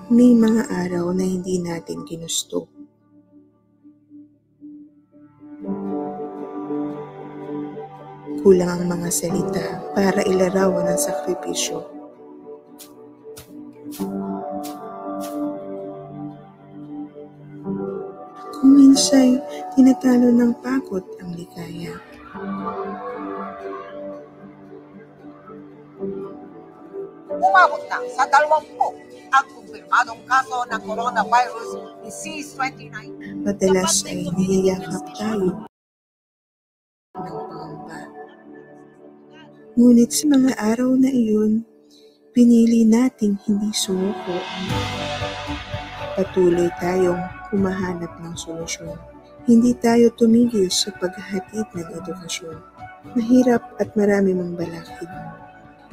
May mga araw na hindi natin ginusto. Kulang ang mga salita para ilarawan ang sakripisyo. Kung minsa'y tinatalo ng pagod ang ligaya. Umabot na sa 20 ang kumpirmadong kaso ng coronavirus disease 29. Madalas ay niyayakap tayo ng pangamba. Ngunit sa mga araw na iyon, pinili nating hindi sumuko. Patuloy tayong humahanap ng solusyon. Hindi tayo tumigil sa paghahatid ng edukasyon. Mahirap at marami mang balakid.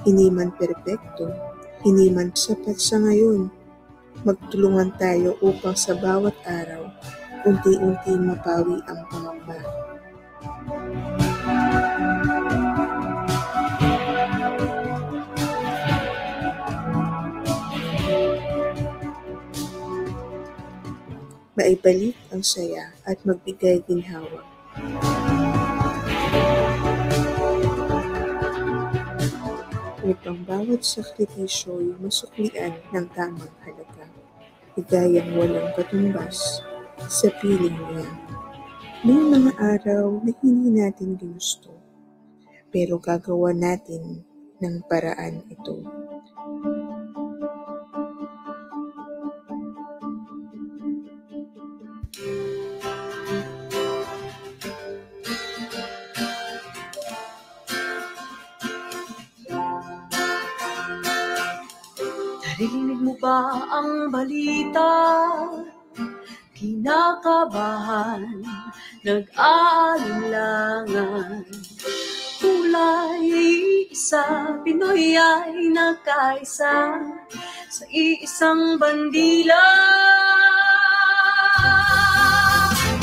Hindi man perpekto, hindi man sapat sa ngayon. Magtulungan tayo upang sa bawat araw, unti-unti mapawi ang pangamba. Maibalik ang saya at magbigay ginhawa. Upang bawat sakripisyo'y masuklian ng tamang halaga, higayang walang katumbas sa piling niya. May mga araw na hindi natin ginusto, pero gagawa natin ng paraan ito. Narinig mo ba ang balita? Kinakabahan, nag-aalinlangan. Kulay isa, Pinoy ay nagkaisa sa iisang bandila.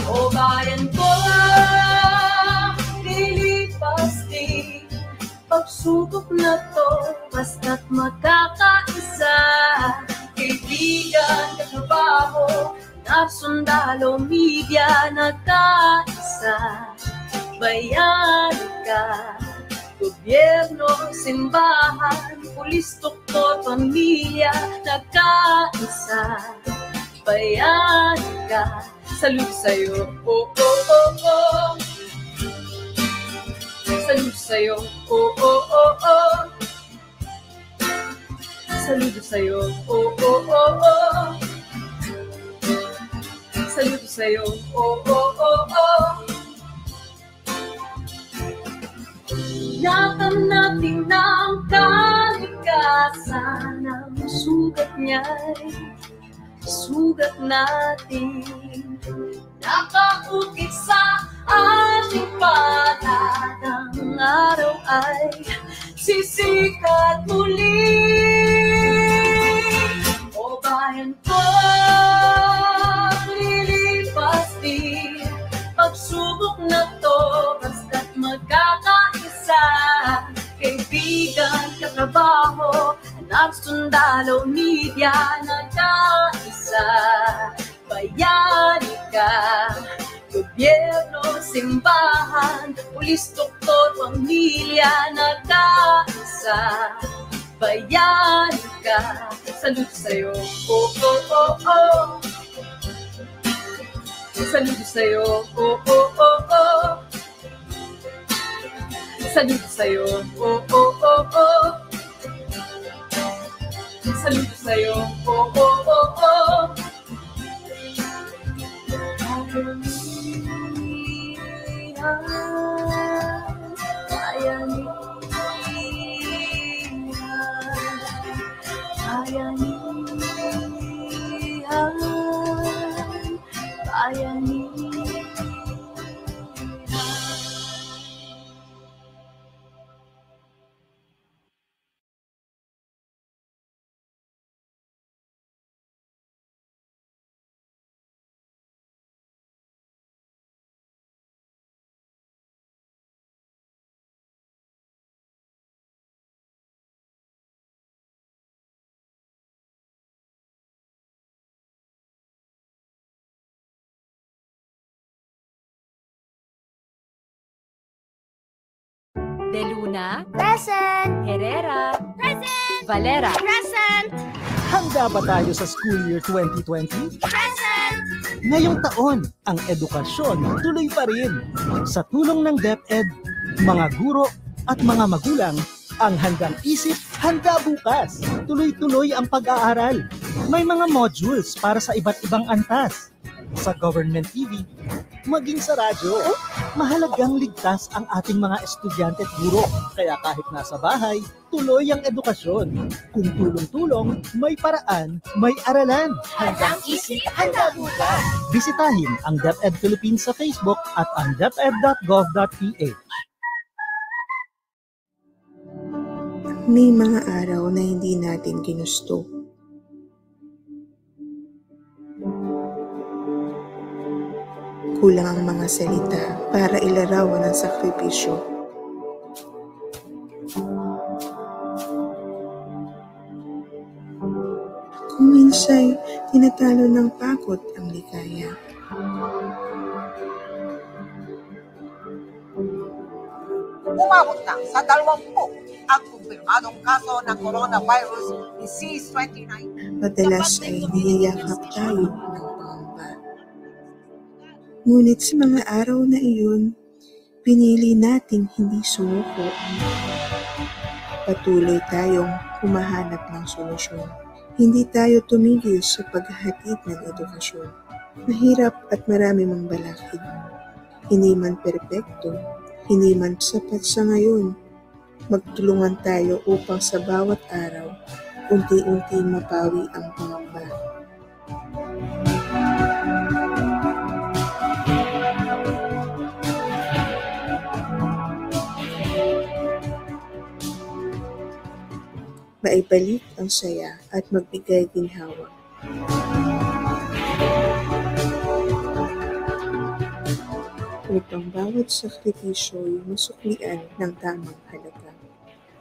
O bayan ko, lilipas din pagsubok na to, basta't magkakaisa. Kaibigan, katrabaho, nagsundalo, media, nagkaisa. Bayan ka, gobyerno, simbahan, pulis, doktor, pamilya, nagkaisa. Bayan ka, salud sa'yo, oh, oh, oh, oh. Salud sa'yo, oh, oh, oh, oh. Salud sa'yo, oh, oh, oh, oh. Salud sa'yo, oh, oh, oh, oh. Yakap natin ng kalikasan, ang sugat niya'y sugat natin. Nakaukit sa ating palad, ang araw ay sisikat muli. O bayan ko, lilipas din pagsubok na to, basta't magkakaisa. Kaibigan, katrabaho, anak, sundalo, media, nagkaisa. Bayani ka, gobyerno, simbahan, pulis, doktor, pamilya, nagkaisa. Bayani ka, salud sa'yo, oh, oh, oh, oh. Salud sa'yo, oh, oh, oh, oh. Salud sa'yo, oh, oh, oh, oh. Salud sa'yo, oh, oh, oh, oh. Bayani. Luna, Present! Herrera, Present! Valera, Present! Handa ba tayo sa school year 2020? Present! Ngayong taon, ang edukasyon tuloy pa rin. Sa tulong ng DepEd, mga guro at mga magulang, ang handang isip, handa bukas. Tuloy-tuloy ang pag-aaral. May mga modules para sa iba't ibang antas. Sa government TV, maging sa radyo. Mahalagang ligtas ang ating mga estudyante at guro. Kaya kahit nasa bahay, tuloy ang edukasyon. Kung tulong-tulong, may paraan, may aralan. Handang isip, handa bukas. Bisitahin ang DepEd Philippines sa Facebook at ang deped.gov.ph. May mga araw na hindi natin ginusto. Kulang ang mga salita para ilarawan ang sakripisyo. Kung minsa'y tinatalo ng pagod ang ligaya. Umabot na sa 20 ang kumpirmadong kaso ng coronavirus disease 29. Madalas ay niyayakap tayo ng pangamba. Ngunit sa mga araw na iyon, pinili nating hindi sumuko. Patuloy tayong humahanap ng solusyon. Hindi tayo tumigil sa paghahatid ng edukasyon. Mahirap at marami mang balakid. Hindi man perpekto, hindi man sapat sa ngayon. Magtulungan tayo upang sa bawat araw, unti-unti mapawi ang pangamba. Maibalik ang saya at magbigay ginhawa. Upang bawat sakripisyo'y masuklian ng tamang halaga,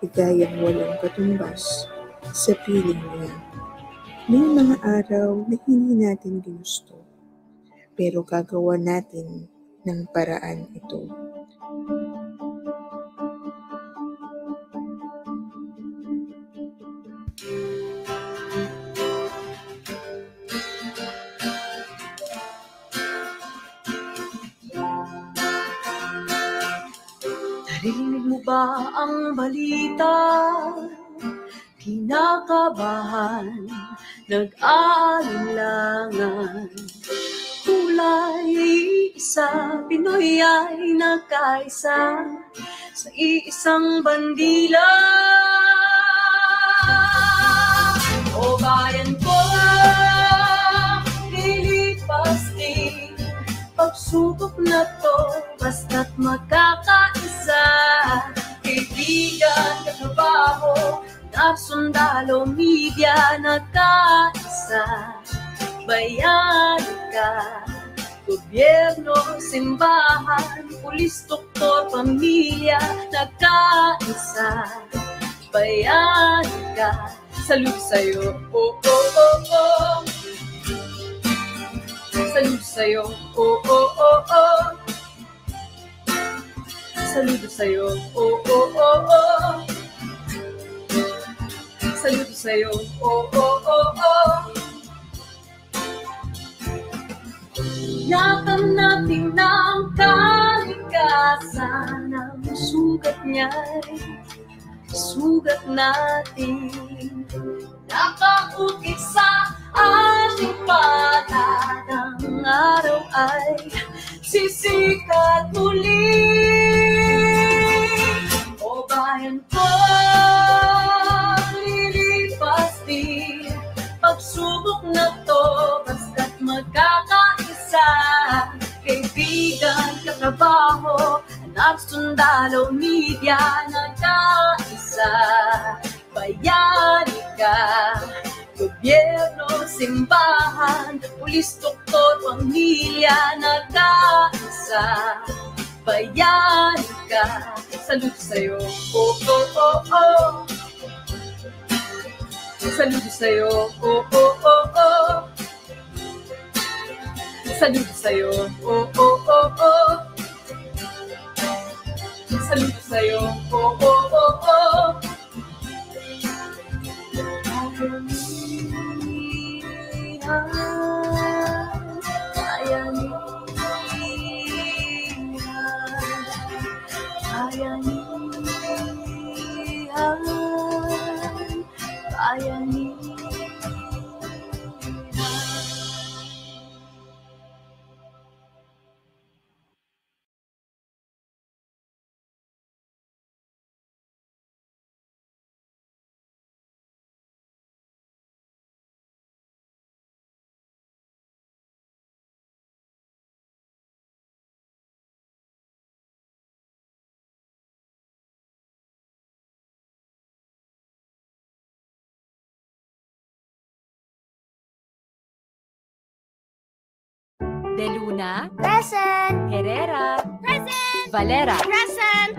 ligayang walang katumbas sa piling niya. May mga araw na hindi natin ginusto, pero gagawa natin ng paraan ito. Narinig mo ba ang balita? Kinakabahan, nag-aalinlangan. Kulay isa, Pinoy ay nagkaisa sa iisang bandila. O bayan ko, lilipas din pagsubok na to, basta't magkakaisa. Kaibigan, katrabaho, nagsundalo, media, nagkaisa. Bayani ka, gobyerno, simbahan, pulis, doktor, pamilya, nagkaisa. Bayani ka, salud sa'yo, oh, oh, oh, oh. Salud sa'yo, oh, oh, oh, oh. Saludo sa'yo, oh, oh, oh, oh. Saludo sa'yo, oh, oh, oh, oh. Yakam natin ng kalikasan, ang sugat niya'y sugat natin. Nakautik sa ating palad, ang araw ay sisikat muli. O bayan ko, lilipas din pagsubok na to, basta't magkakaisa. Kaibigan, katrabaho, anak, sundalo, media, nagkaisa. Bayani ka, gobyerno, simbahan, pulis, doktor, pamilya, nagkaisa. Bayani ka, salud sa'yo, oh, oh, oh, oh. Salud sa'yo, oh, oh, oh, oh. Salud sa'yo, oh, oh, oh, oh. Salud sa'yo, oh, oh, bayanihan, bayanihan. De Luna, Present! Herrera, Present! Valera, Present!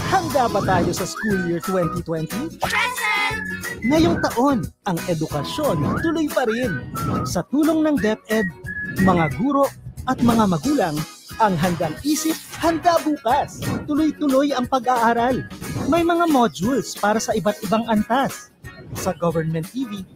Handa ba tayo sa school year 2020? Present! Ngayong taon, ang edukasyon tuloy pa rin. Sa tulong ng DepEd, mga guro at mga magulang, ang handang isip, handa bukas. Tuloy-tuloy ang pag-aaral. May mga modules para sa iba't ibang antas. Sa government TV,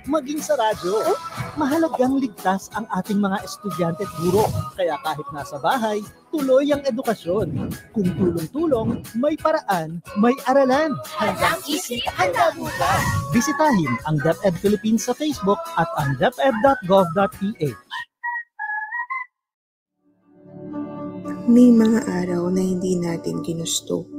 maging sa radyo. Mahalagang ligtas ang ating mga estudyante at guro. Kaya kahit nasa bahay, tuloy ang edukasyon. Kung tulong-tulong, may paraan, may aralan. Handang isip, handa bukas. Bisitahin ang DepEd Philippines sa Facebook at ang deped.gov.ph. May mga araw na hindi natin ginusto.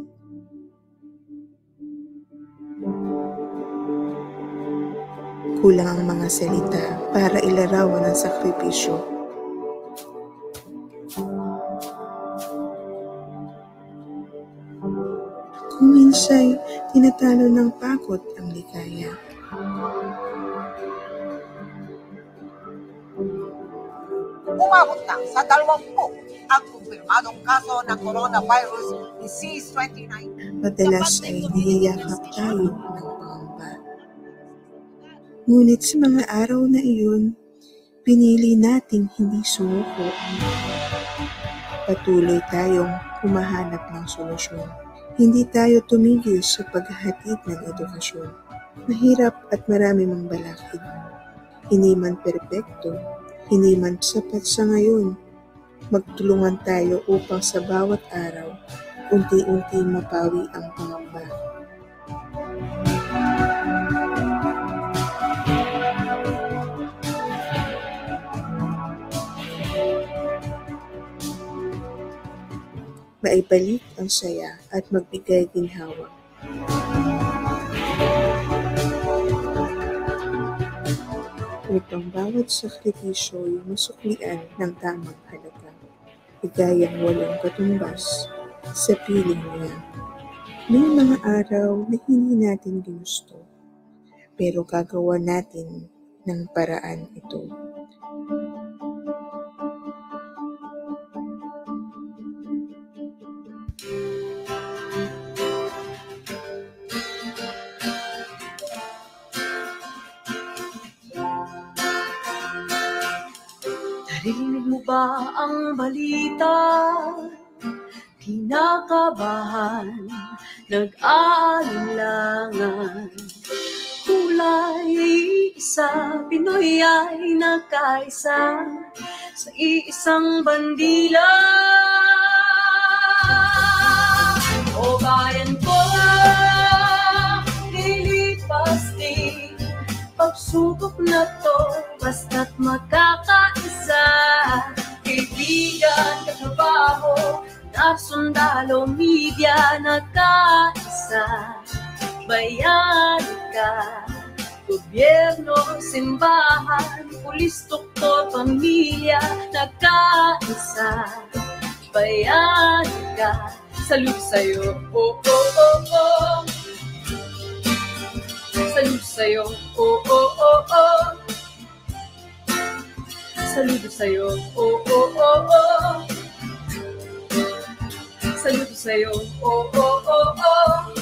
Kulang ang mga salita para ilarawan ang sakripisyo. Kung minsa'y tinatalo ng pagod ang ligaya. Umabot na sa 20 ang kumpirmadong kaso ng coronavirus disease 29. Madalas ay niyayakap tayo ng pangamba. Ngunit sa mga araw na iyon, pinili nating hindi sumuko. Patuloy tayong humahanap ng solusyon. Hindi tayo tumigil sa paghahatid ng edukasyon. Mahirap at marami mang balakid. Hindi man perpekto, hindi man sapat sa ngayon. Magtulungan tayo upang sa bawat araw, unti-unti mapawi ang pangamba. Maibalik ang saya at magbigay ginhawa. Upang bawat sakripisyo ay masuklian ng tamang halaga. Higayang walang katumbas sa piling niya. May mga araw na hindi natin ginusto, pero gagawa natin ng paraan ito. Narinig mo ba ang balita? Kinakabahan, nag-aalinlangan. Kulay isa, Pinoy ay nagkaisa sa iisang bandila. O bayan ko, lilipas din pagsubok na to, basta't magkakaisa. Kaibigan, katrabaho, sundalo, media, nagkaisa. Bayan ka, gobyerno, simbahan, pulis, doktor, pamilya, nagkaisa. Bayan ka, salud sa'yo, oh, oh, oh, oh. Salud sa'yo, oh, oh, oh, oh. Saludo sa'yo, oh, oh, oh, oh. Saludo sa'yo, oh, oh, oh, oh.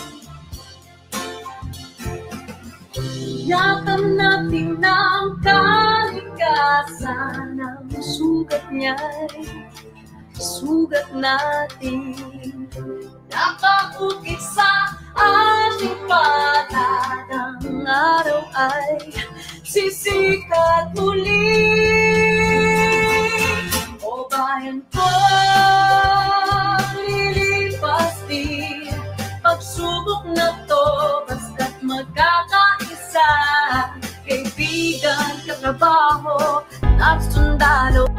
Yakam natin ng kalikasan, ang sugat niya'y sugat natin. Nakakukit sa ating palad, ang araw ay sisikat muli. O bayan ko, lilipas din talo.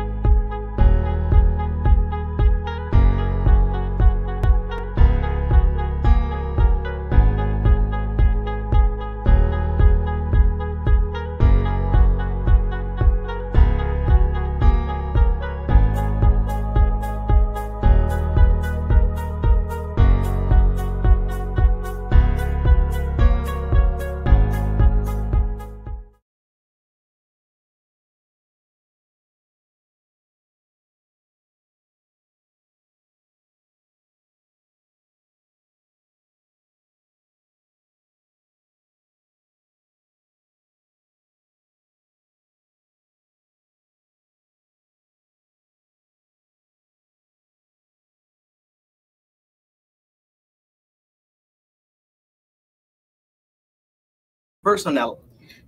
Personnel.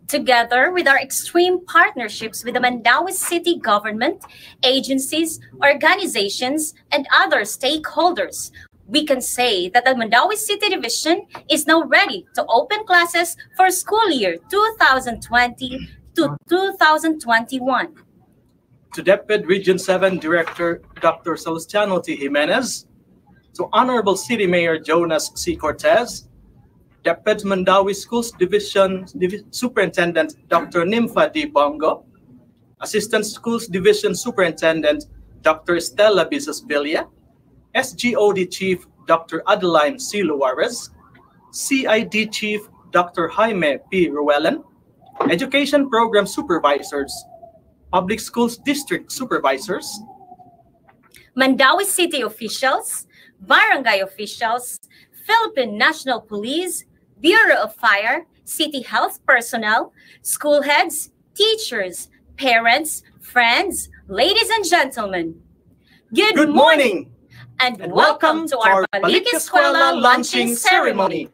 Together with our extreme partnerships with the Mandaue City government, agencies, organizations, and other stakeholders, we can say that the Mandaue City Division is now ready to open classes for school year 2020 to 2021. To DepEd Region 7 Director Dr. Celestiano T. Jimenez, to Honorable City Mayor Jonas C. Cortez, DepEd Mandaue Schools Division Superintendent Dr. Nympha D. Bongo, Assistant Schools Division Superintendent Dr. Stella Bisas-Villa, SGOD Chief Dr. Adeline C. Luarez, CID Chief Dr. Jaime P. Ruelen, Education Program Supervisors, Public Schools District Supervisors, Mandaue City officials, barangay officials, Philippine National Police, Bureau of Fire, City Health personnel, school heads, teachers, parents, friends, ladies and gentlemen. Good morning and welcome to our Balik-Eskwela launching ceremony.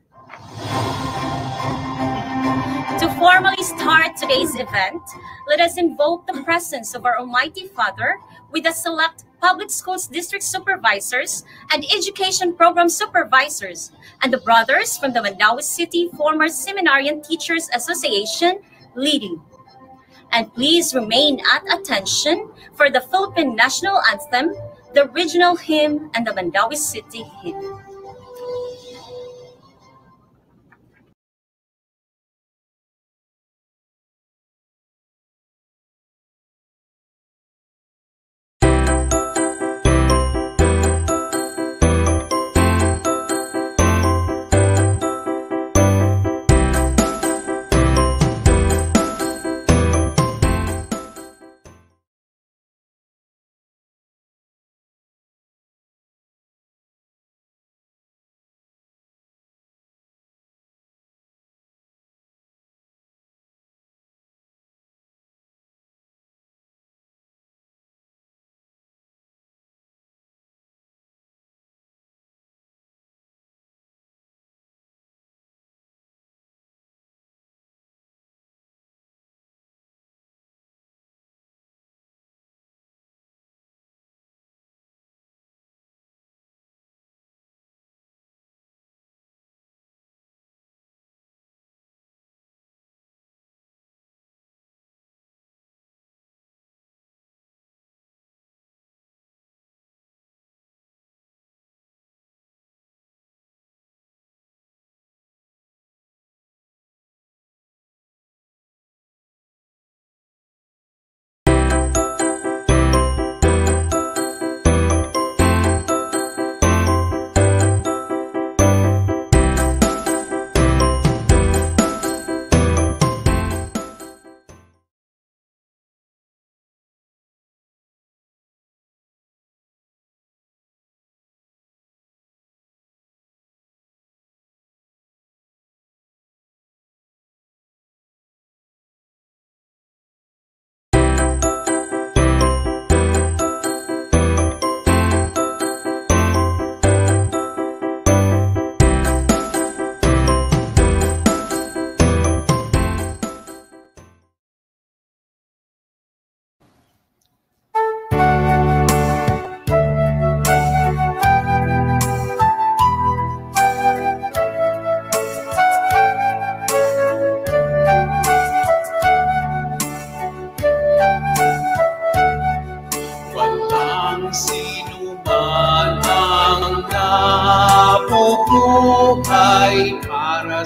To formally start today's event, let us invoke the presence of our Almighty Father with the select Public Schools District Supervisors and Education Program Supervisors and the brothers from the Mandaue City Former Seminarian Teachers Association leading. And please remain at attention for the Philippine National Anthem, the regional hymn, and the Mandaue City hymn.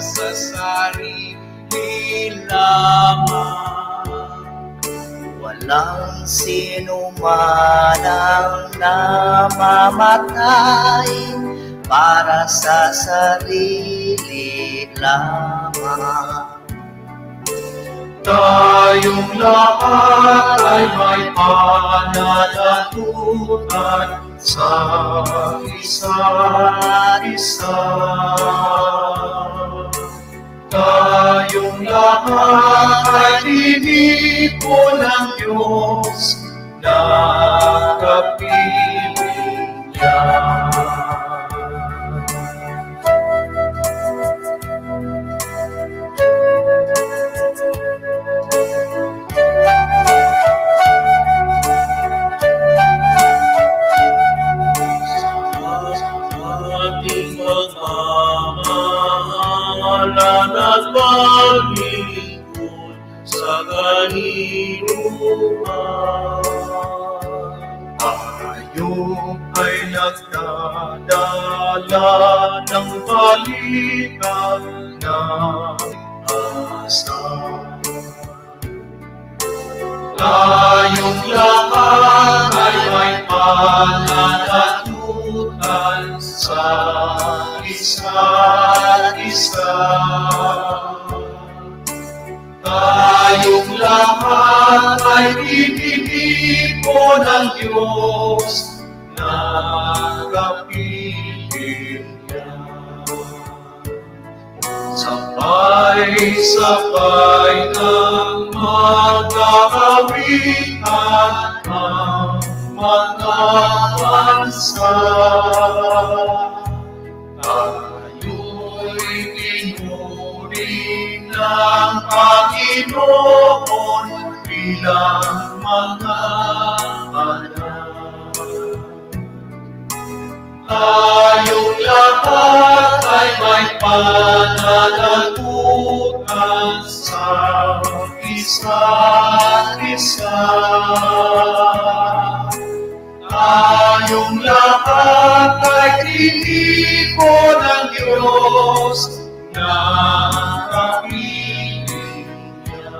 sa sarili lamang. Walang sino man ang namamatay para sa sarili lamang. Tayong lahat ay may pananagutan sa isa't isa. Tayong lahat ay tinipon ng Diyos na kapiling niya. Pagmamahalan at paglingkod sa kanluran. Tayo ay nagdadala ng balikan ng asa. Tayong lahat ay may pananagutan sa isa't isa. Tayong lahat ay tinipon ng Diyos na kapiling niya. Sabay-sabay ng mag-aawitan ang mga bansa. Tayo'y pinuri ng Panginoon bilang mga anak. Tayong lahat ay may pananagutan sa isa't isa. Tayong lahat ay tinipon ng Diyos na kapiling niya.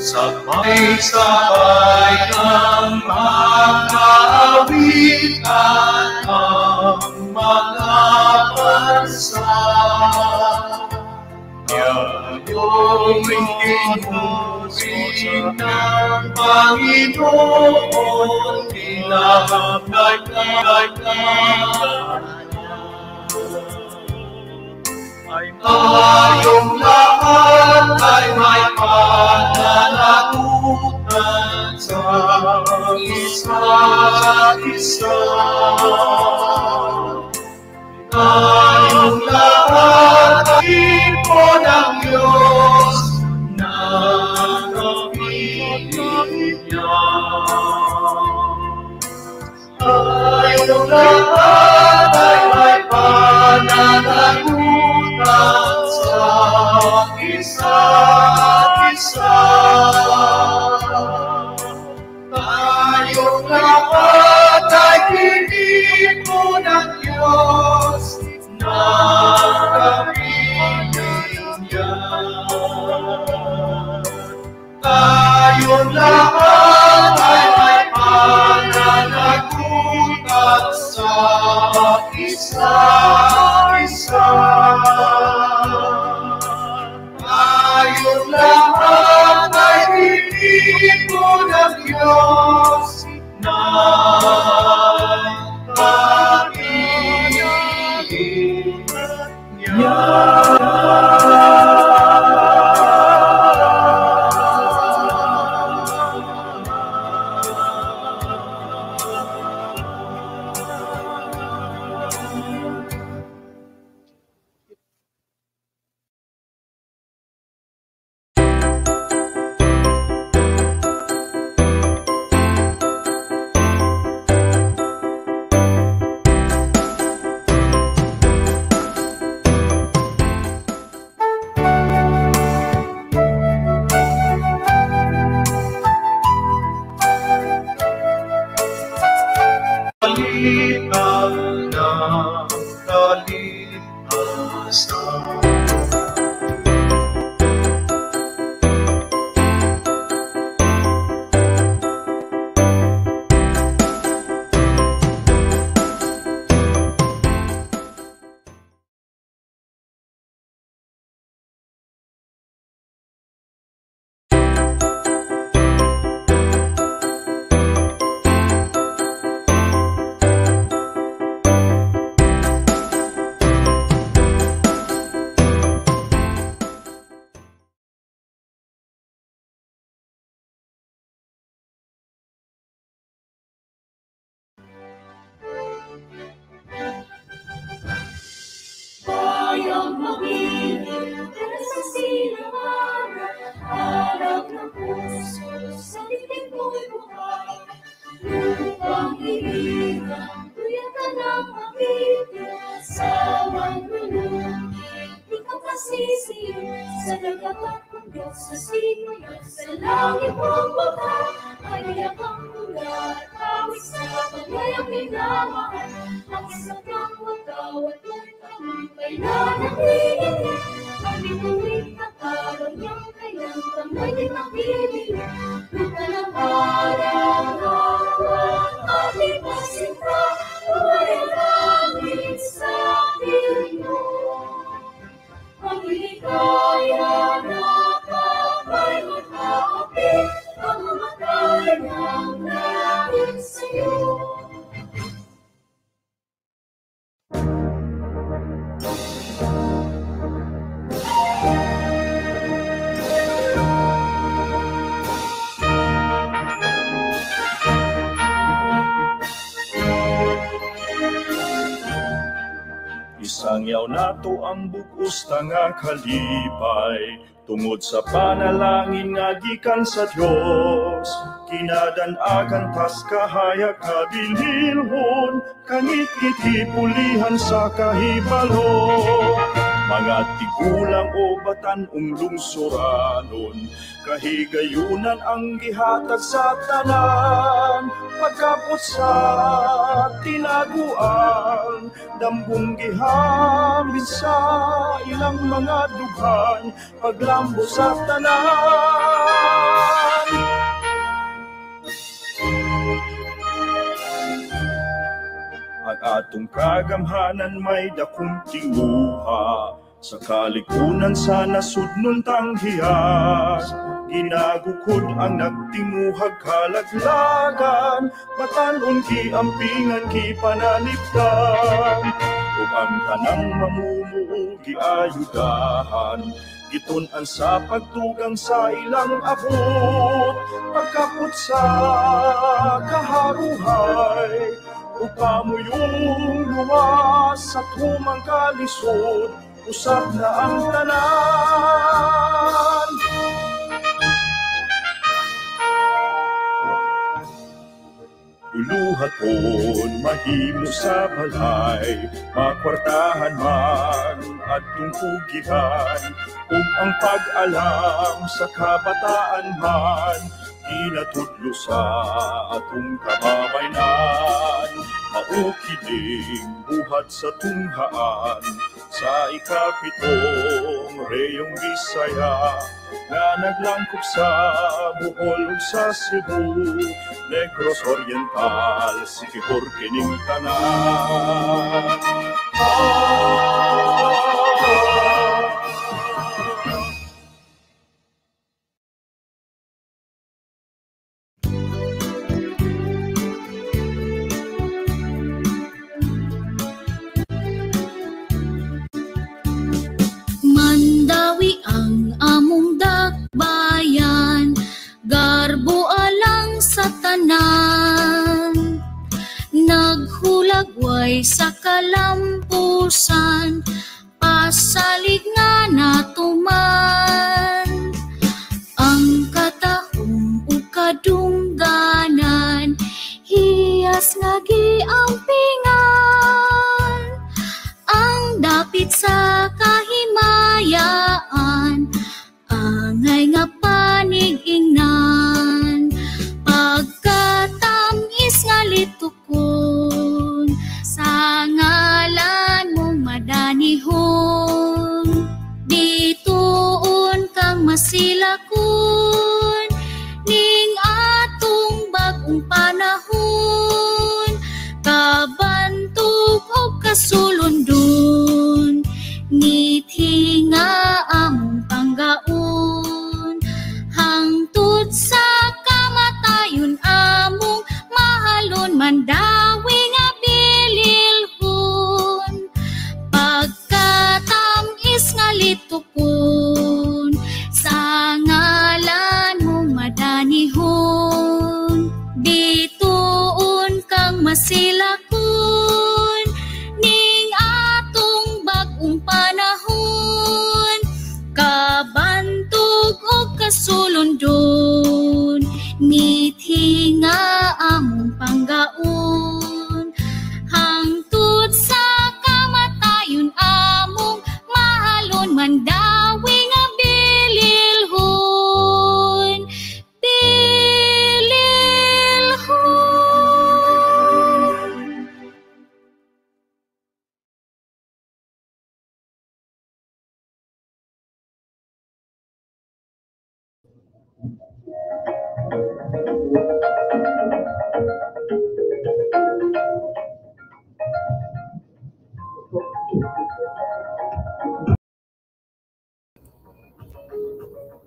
Sabay-sabay ng mag-aawitan ang mga bansa. Yayo'y tinuri ng Panginoon bilang ay tayong lahat ay may pananagutan sa isa't isa. Tayong lahat ay ipon ng Diyos na kapiling niya. Tayong lahat ay may pananagutan sa isa't isa. Tayong lahat ay pinipon ng Diyos na kapiling niya. Tayong lahat ay may pananagutan sa isa't isa. Tayong lahat ay pinipon ng Diyos na kapiling niya. pag-asa. Bayang mag-ibig sa silang araw, harap ng puso sa dibdib mo'y buhay. Lupang hinihiram, tuyan ka ng mag-ibig sa manlulungin. Di ka masisiyo sa dagat at bundok, sa simula, sa langit mong baka. Kaya kang ulat, awit sa paglayang minamahal. Ang isang kang watawat mo'y kailan ang liit, ang bituin na parang niyang kailang kamay din ang bibig. Luka ng araw-araw, ating pasinta, buhay ang langit sa inyo. Ang hiligaya na kapay magkakapit, ang mamatay ng langit sa'yo. Isang yaw nato ang bugos nga kalipay, tungod sa panalangin nga gikan sa Dios. Kinadan-agan tas kahayag kabilihon, kangit-ngit hipulihan sa kahibalo. Mga tigulang o batan-ong lungsuranon, kahigayunan ang gihatag sa tanan. Pagkapot sa tinaguan, dambong gihamin sa ilang mga dughan, paglambo sa tanan. Ang atong kagamhanan may dakong tinguha, sa kalikunan sa nasudnon tanghiyas. Ginagukod ang nagtinguhag kalaglagan, batanon giampingan gipanalipdan. Ug ang tanang mamumuo giayudahan, gitun-an sa pagtugang sa ilang abot. Pagkapot sa kaharuhay, upamo yung luwas sa tumang kalisod, usap na ang tanan. Uluhaton mahimo sa balay, makwartahan man at tungkugihan, ug ang pag-alam sa kabataan man, inatudlo sa atong kababaynan. Maukiling buhat sa tunghaan, sa ikapitong reyong Bisaya, nga naglangkop sa Bohol ug sa Cebu, Negros Oriental, Sikihor kining tanan. Mandawi ang among dakbayan, garbo alang sa tanan. Naghulagway sa kalampusan, pasalig nga natuman. Ang katahong o kadungganan, hiyas nga giampingan. Ang dapit sa kahimayaan, angay nga panig-ingnan. Pagkatamis nga litukon, sa ngalan mong madanihon. kasulundon, ngiti nga among panggaon, hangtod sa kamatayon among mahalon, mandawi nga bililhon, pagkatamis nga litukon, sa ngalan mong madanihon, bituon kang masilakon, ning atong bagong panahon, kabantog o kasulundon, ngiti nga among panggaon, hangtod sa kamatayon among mahalon, mandawi nga bililhon, bililhon.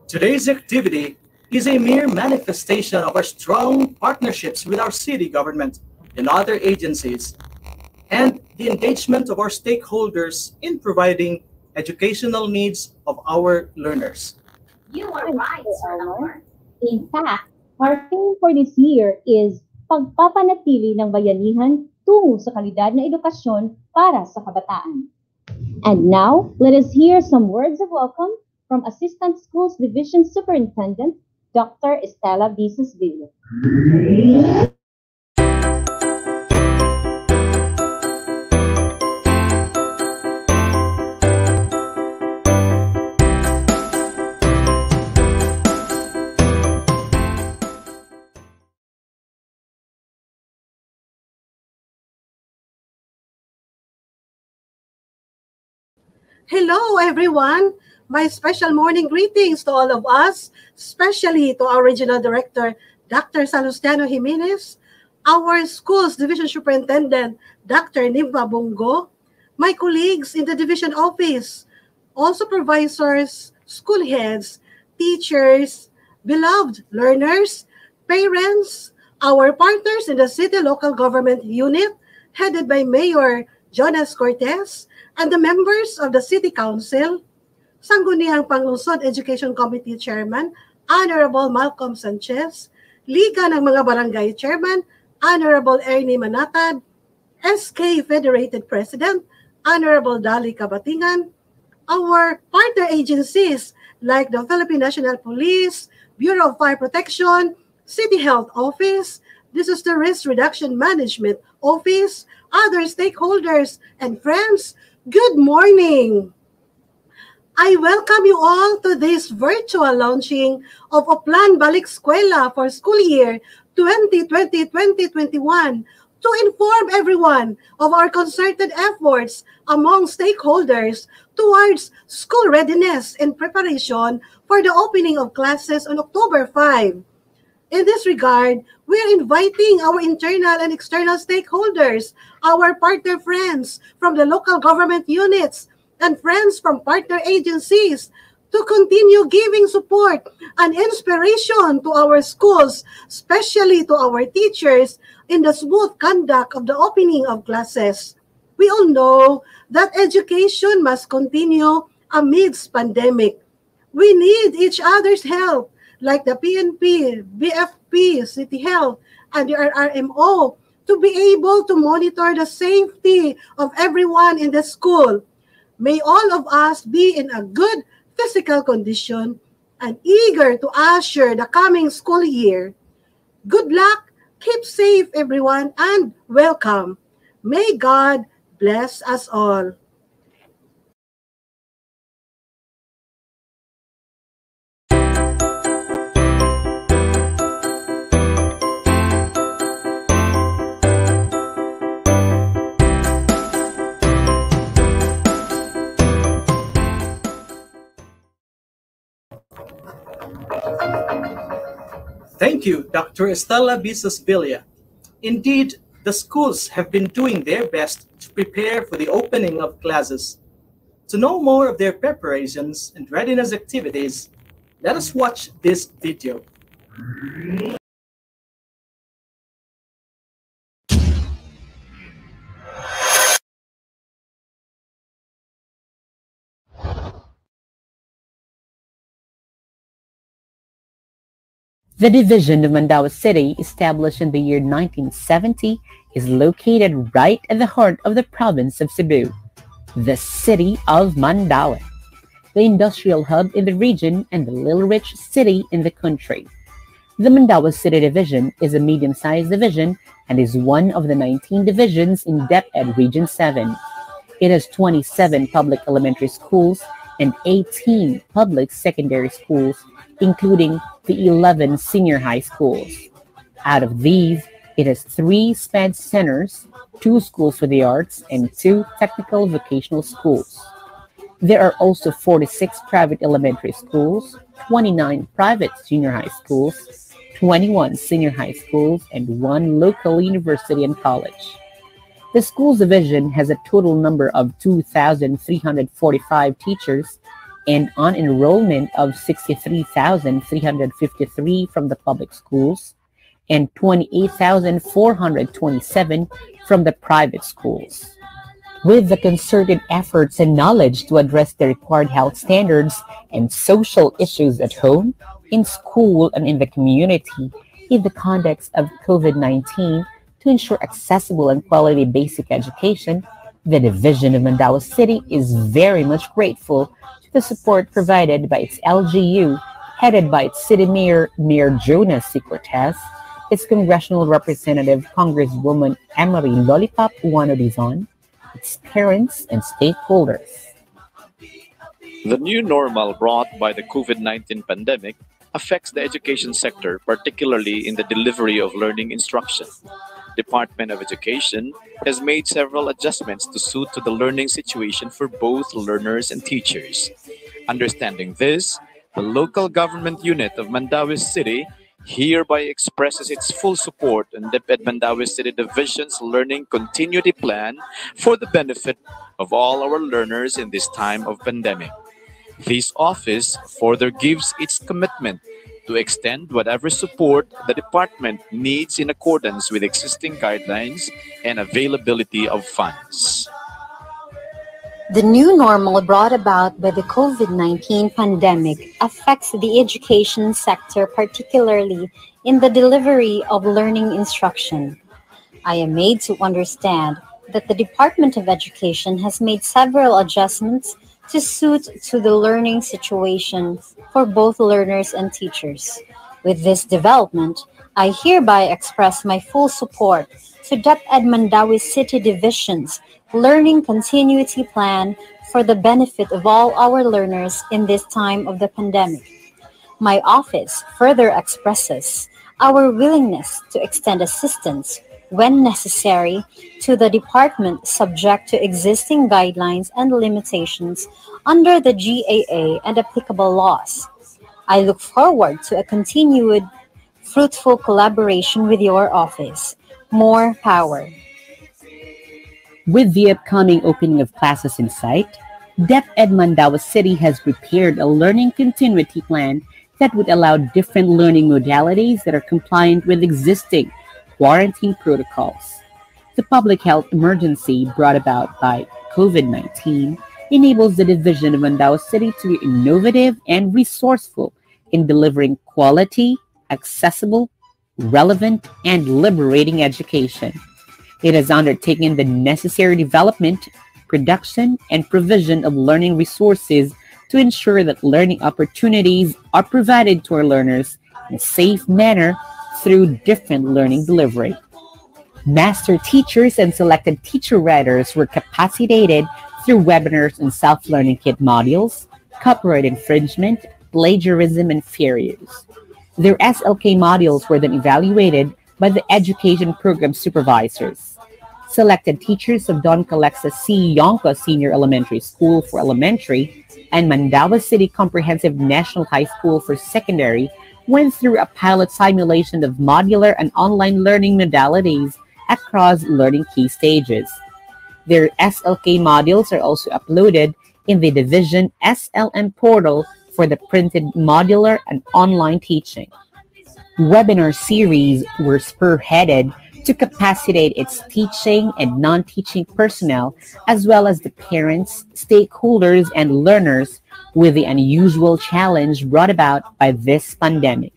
Today's activity is a mere manifestation of our strong partnerships with our city government and other agencies, and the engagement of our stakeholders in providing educational needs of our learners. You are right, Sir Elmer. In fact, our theme for this year is pagpapanatili ng bayanihan tungo sa kalidad na edukasyon para sa kabataan. And now, let us hear some words of welcome from Assistant Schools Division Superintendent, Dr. Estela Bisesville. Hello, everyone. My special morning greetings to all of us, especially to our Regional Director, Dr. Salustiano Jimenez, our Schools Division Superintendent, Dr. Nimba Bongo, my colleagues in the Division Office, all supervisors, school heads, teachers, beloved learners, parents, our partners in the City Local Government Unit, headed by Mayor Jonas Cortez, and the members of the City Council, Sangguniang Panglungsod Education Committee Chairman, Honorable Malcolm Sanchez, Liga ng mga Barangay Chairman, Honorable Ernie Manatad, SK Federated President, Honorable Dali Kabatingan, our partner agencies like the Philippine National Police, Bureau of Fire Protection, City Health Office, Disaster Risk Reduction Management Office, other stakeholders, and friends, good morning. I welcome you all to this virtual launching of Oplan Balik-Eskwela for school year 2020-2021 to inform everyone of our concerted efforts among stakeholders towards school readiness and preparation for the opening of classes on October 5. In this regard, we are inviting our internal and external stakeholders, our partner friends from the local government units, and friends from partner agencies to continue giving support and inspiration to our schools, especially to our teachers, in the smooth conduct of the opening of classes. We all know that education must continue amidst pandemic. We need each other's help, like the PNP, BFP, City Health, and the RRMO, to be able to monitor the safety of everyone in the school. May all of us be in a good physical condition and eager to usher the coming school year. Good luck, keep safe everyone, and welcome. May God bless us all. Thank you, Dr. Estela Bisesville. Indeed, the schools have been doing their best to prepare for the opening of classes. To know more of their preparations and readiness activities, let us watch this video. The division of Mandaue City, established in the year 1970, is located right at the heart of the province of Cebu, the city of Mandaue, the industrial hub in the region and the little-rich city in the country. The Mandaue City Division is a medium-sized division and is one of the 19 divisions in DepEd Region 7. It has 27 public elementary schools and 18 public secondary schools, including the 11 senior high schools. Out of these, it has 3 SPED centers, 2 schools for the arts, and 2 technical vocational schools. There are also 46 private elementary schools, 29 private junior high schools, 21 senior high schools, and 1 local university and college. The schools division has a total number of 2,345 teachers and an enrollment of 63,353 from the public schools and 28,427 from the private schools. With the concerted efforts and knowledge to address the required health standards and social issues at home, in school, and in the community, in the context of COVID-19, to ensure accessible and quality basic education, the Division of Mandaue City is very much grateful to the support provided by its LGU, headed by its City Mayor, Mayor Jonas C. Cortez, its Congressional Representative, Congresswoman Emery Lollipop Uwano Dizon, its parents and stakeholders. The new normal brought by the COVID-19 pandemic affects the education sector, particularly in the delivery of learning instruction. Department of Education has made several adjustments to suit to the learning situation for both learners and teachers. Understanding this, the local government unit of Mandaue City hereby expresses its full support in DepEd Mandaue City Division's Learning Continuity Plan for the benefit of all our learners in this time of pandemic. This office further gives its commitment to extend whatever support the department needs in accordance with existing guidelines and availability of funds. The new normal brought about by the COVID-19 pandemic affects the education sector, particularly in the delivery of learning instruction. I am made to understand that the Department of Education has made several adjustments to suit to the learning situation for both learners and teachers. With this development, I hereby express my full support to DepEd Mandaue City Division's Learning Continuity Plan for the benefit of all our learners in this time of the pandemic. My office further expresses our willingness to extend assistance when necessary to the department, subject to existing guidelines and limitations under the GAA and applicable laws. I look forward to a continued fruitful collaboration with your office. More power. With the upcoming opening of classes in sight, DepEd Mandaue City has prepared a learning continuity plan that would allow different learning modalities that are compliant with existing quarantine protocols. The public health emergency brought about by COVID-19 enables the Division of Mandaue City to be innovative and resourceful in delivering quality, accessible, relevant, and liberating education. It has undertaken the necessary development, production, and provision of learning resources to ensure that learning opportunities are provided to our learners in a safe manner through different learning delivery. Master teachers and selected teacher writers were capacitated through webinars and self-learning kit modules, copyright infringement, plagiarism, and fair use. Their SLK modules were then evaluated by the education program supervisors. Selected teachers of Don Calexa C. Yonka Senior Elementary School for elementary and Mandaue City Comprehensive National High School for secondary went through a pilot simulation of modular and online learning modalities across learning key stages. Their SLK modules are also uploaded in the Division SLM portal for the printed modular and online teaching. Webinar series were spearheaded to capacitate its teaching and non-teaching personnel, as well as the parents, stakeholders, and learners with the unusual challenge brought about by this pandemic.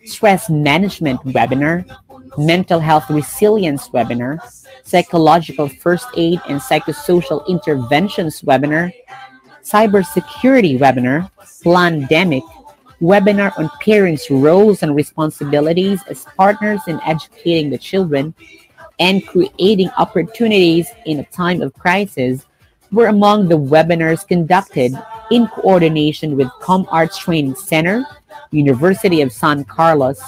Stress management webinar, mental health resilience webinar, psychological first aid and psychosocial interventions webinar, cybersecurity webinar, pandemic, webinar on parents' roles and responsibilities as partners in educating the children and creating opportunities in a time of crisis were among the webinars conducted in coordination with ComArts Training Center, University of San Carlos,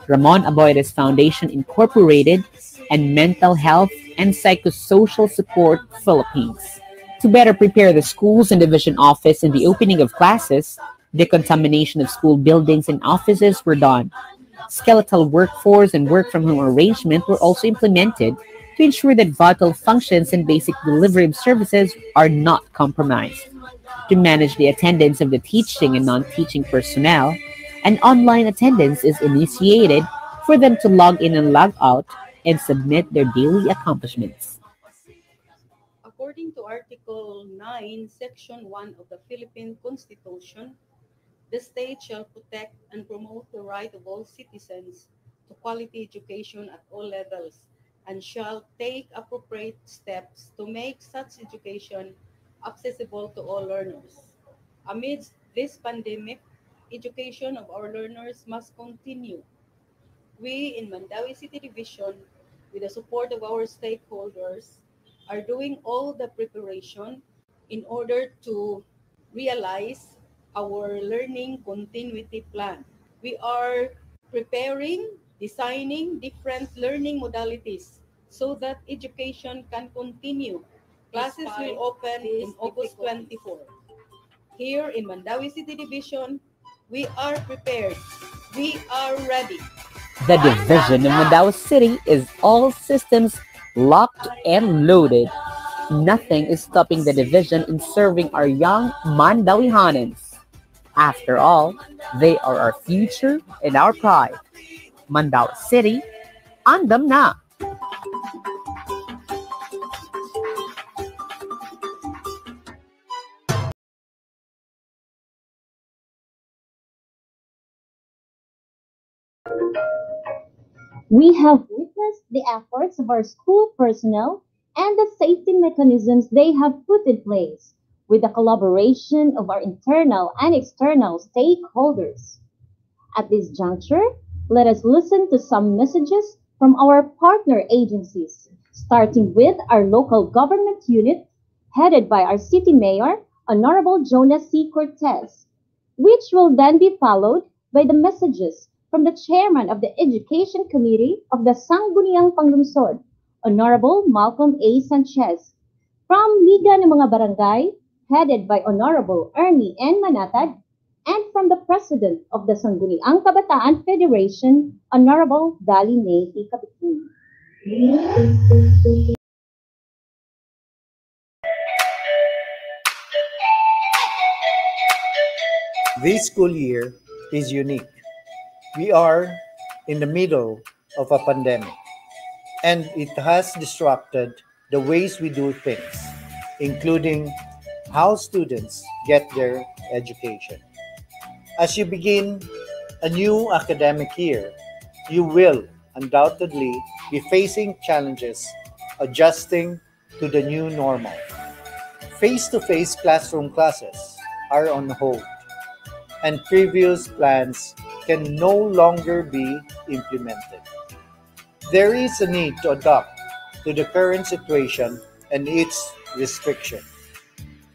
Ramon Aboides Foundation Incorporated, and Mental Health and Psychosocial Support Philippines. To better prepare the schools and division office in the opening of classes, decontamination of school buildings and offices were done. Skeletal workforce and work-from-home arrangement were also implemented to ensure that vital functions and basic delivery of services are not compromised. To manage the attendance of the teaching and non-teaching personnel, an online attendance is initiated for them to log in and log out and submit their daily accomplishments. According to Article 9, Section 1 of the Philippine Constitution, the state shall protect and promote the right of all citizens to quality education at all levels and shall take appropriate steps to make such education accessible to all learners. Amidst this pandemic, education of our learners must continue. We in Mandawi City Division, with the support of our stakeholders, are doing all the preparation in order to realize our learning continuity plan. We are preparing, designing different learning modalities so that education can continue. Classes will open in August 24. Here in Mandawi City Division, we are prepared. We are ready. The division in Mandawi City is all systems locked and loaded. Nothing is stopping the division in serving our young Mandawihanans. After all, they are our future and our pride. Mandawi City, andam na! We have witnessed the efforts of our school personnel and the safety mechanisms they have put in place with the collaboration of our internal and external stakeholders. At this juncture, let us listen to some messages from our partner agencies, starting with our local government unit headed by our city mayor, Honorable Jonas C. Cortez, which will then be followed by the messages from the chairman of the Education Committee of the Sangguniang Panglungsod, Honorable Malcolm A. Sanchez, from Liga ng mga Barangay, headed by Honorable Ernie N. Manatad, and from the President of the Sangguniang Kabataan Federation, Honorable Dali May P. Kapitin. This school year is unique. We are in the middle of a pandemic, and it has disrupted the ways we do things, including how students get their education. As you begin a new academic year, you will undoubtedly be facing challenges adjusting to the new normal. Face-to-face classroom classes are on hold, and previous plans can no longer be implemented. There is a need to adapt to the current situation and its restriction.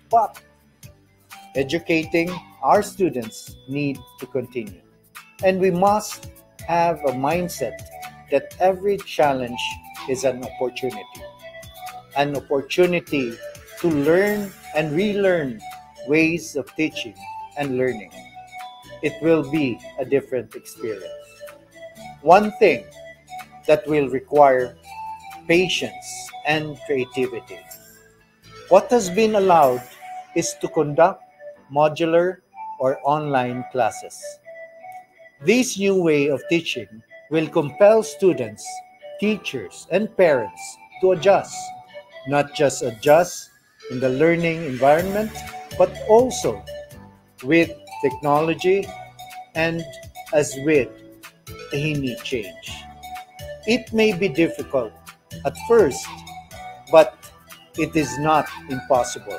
But educating our students need to continue. And we must have a mindset that every challenge is an opportunity to learn and relearn ways of teaching and learning. It will be a different experience. One thing that will require patience, and creativity. What has been allowed is to conduct modular or online classes. This new way of teaching will compel students, teachers, and parents to adjust, not just adjust in the learning environment, but also with technology and as with any change. It may be difficult at first, but it is not impossible.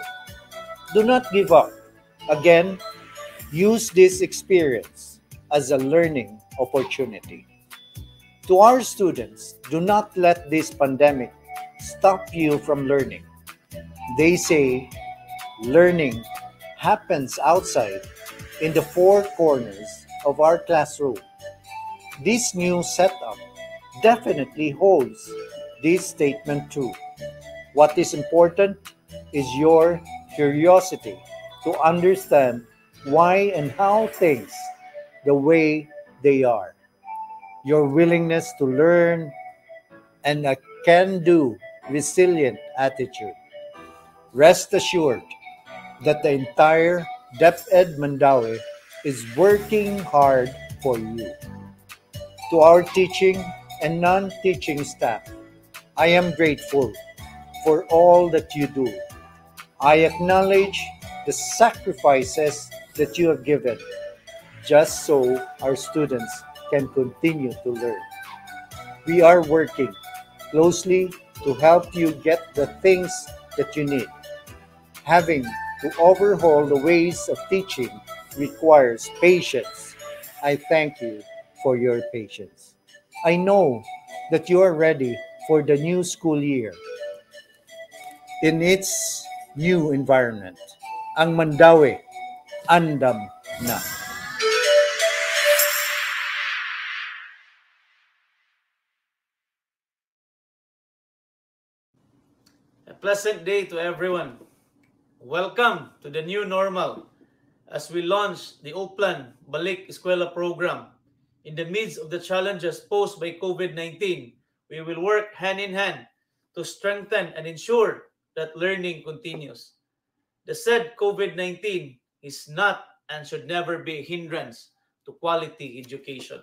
Do not give up. Again, use this experience as a learning opportunity. To our students, do not let this pandemic stop you from learning. They say learning happens outside in the four corners of our classroom. This new setup definitely holds this statement true. What is important is your curiosity to understand why and how things the way they are. Your willingness to learn and a can do, resilient attitude. Rest assured that the entire DepEd Mandawi is working hard for you. To our teaching and non teaching staff, I am grateful for all that you do. I acknowledge the sacrifices that you have given just so our students can continue to learn. We are working closely to help you get the things that you need. Having to overhaul the ways of teaching requires patience. I thank you for your patience. I know that you are ready for the new school year in its new environment. Ang Mandawi, andam na. A pleasant day to everyone. Welcome to the new normal as we launch the Oplan Balik-Eskwela program. In the midst of the challenges posed by COVID-19, we will work hand in hand to strengthen and ensure that learning continues. The said COVID-19 is not and should never be a hindrance to quality education.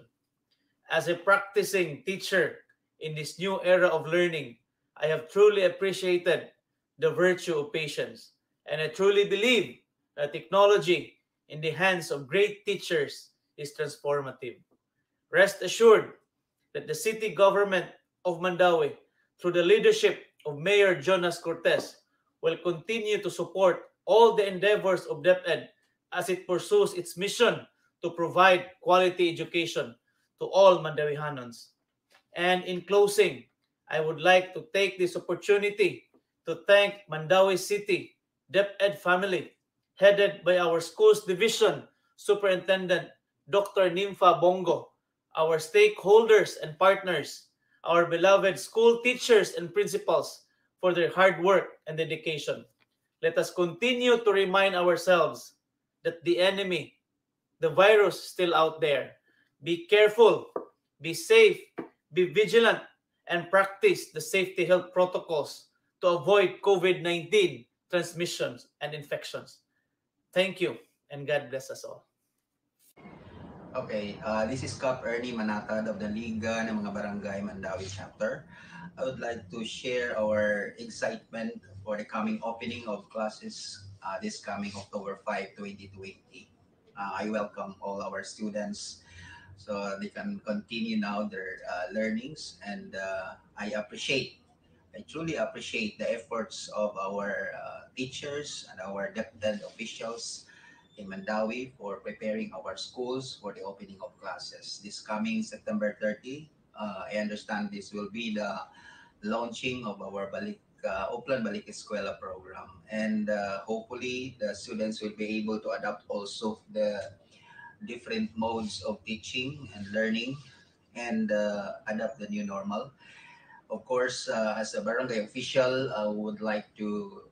As a practicing teacher in this new era of learning, I have truly appreciated the virtue of patience, and I truly believe that technology in the hands of great teachers is transformative. Rest assured that the city government of Mandawi, through the leadership of Mayor Jonas Cortez, will continue to support all the endeavors of DepEd as it pursues its mission to provide quality education to all Mandawihanons. And in closing, I would like to take this opportunity to thank Mandawi City DepEd family, headed by our schools division superintendent, Dr. Nympha Bongo, our stakeholders and partners, our beloved school teachers and principals for their hard work and dedication. Let us continue to remind ourselves that the enemy, the virus, is still out there. Be careful, be safe, be vigilant, and practice the safety health protocols to avoid COVID-19 transmissions and infections. Thank you, and God bless us all. Okay, this is Cap Ernie Manatad of the Liga ng mga Barangay Mandawi Chapter. I would like to share our excitement for the coming opening of classes this coming October 5, 2020. I welcome all our students so they can continue now their learnings, and I truly appreciate the efforts of our teachers and our deputed officials in Mandawi for preparing our schools for the opening of classes. This coming September 30, I understand this will be the launching of our Oplan Balik-Eskwela program. And hopefully the students will be able to adapt also the different modes of teaching and learning and adapt the new normal. Of course, as a barangay official, I would like to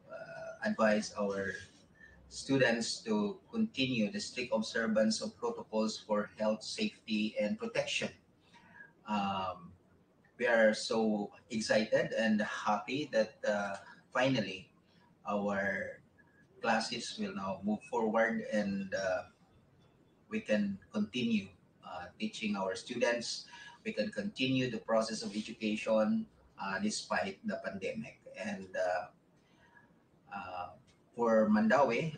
advise our students to continue the strict observance of protocols for health, safety, and protection. Um, we are so excited and happy that finally our classes will now move forward and we can continue teaching our students. We can continue the process of education despite the pandemic. And for Mandawi,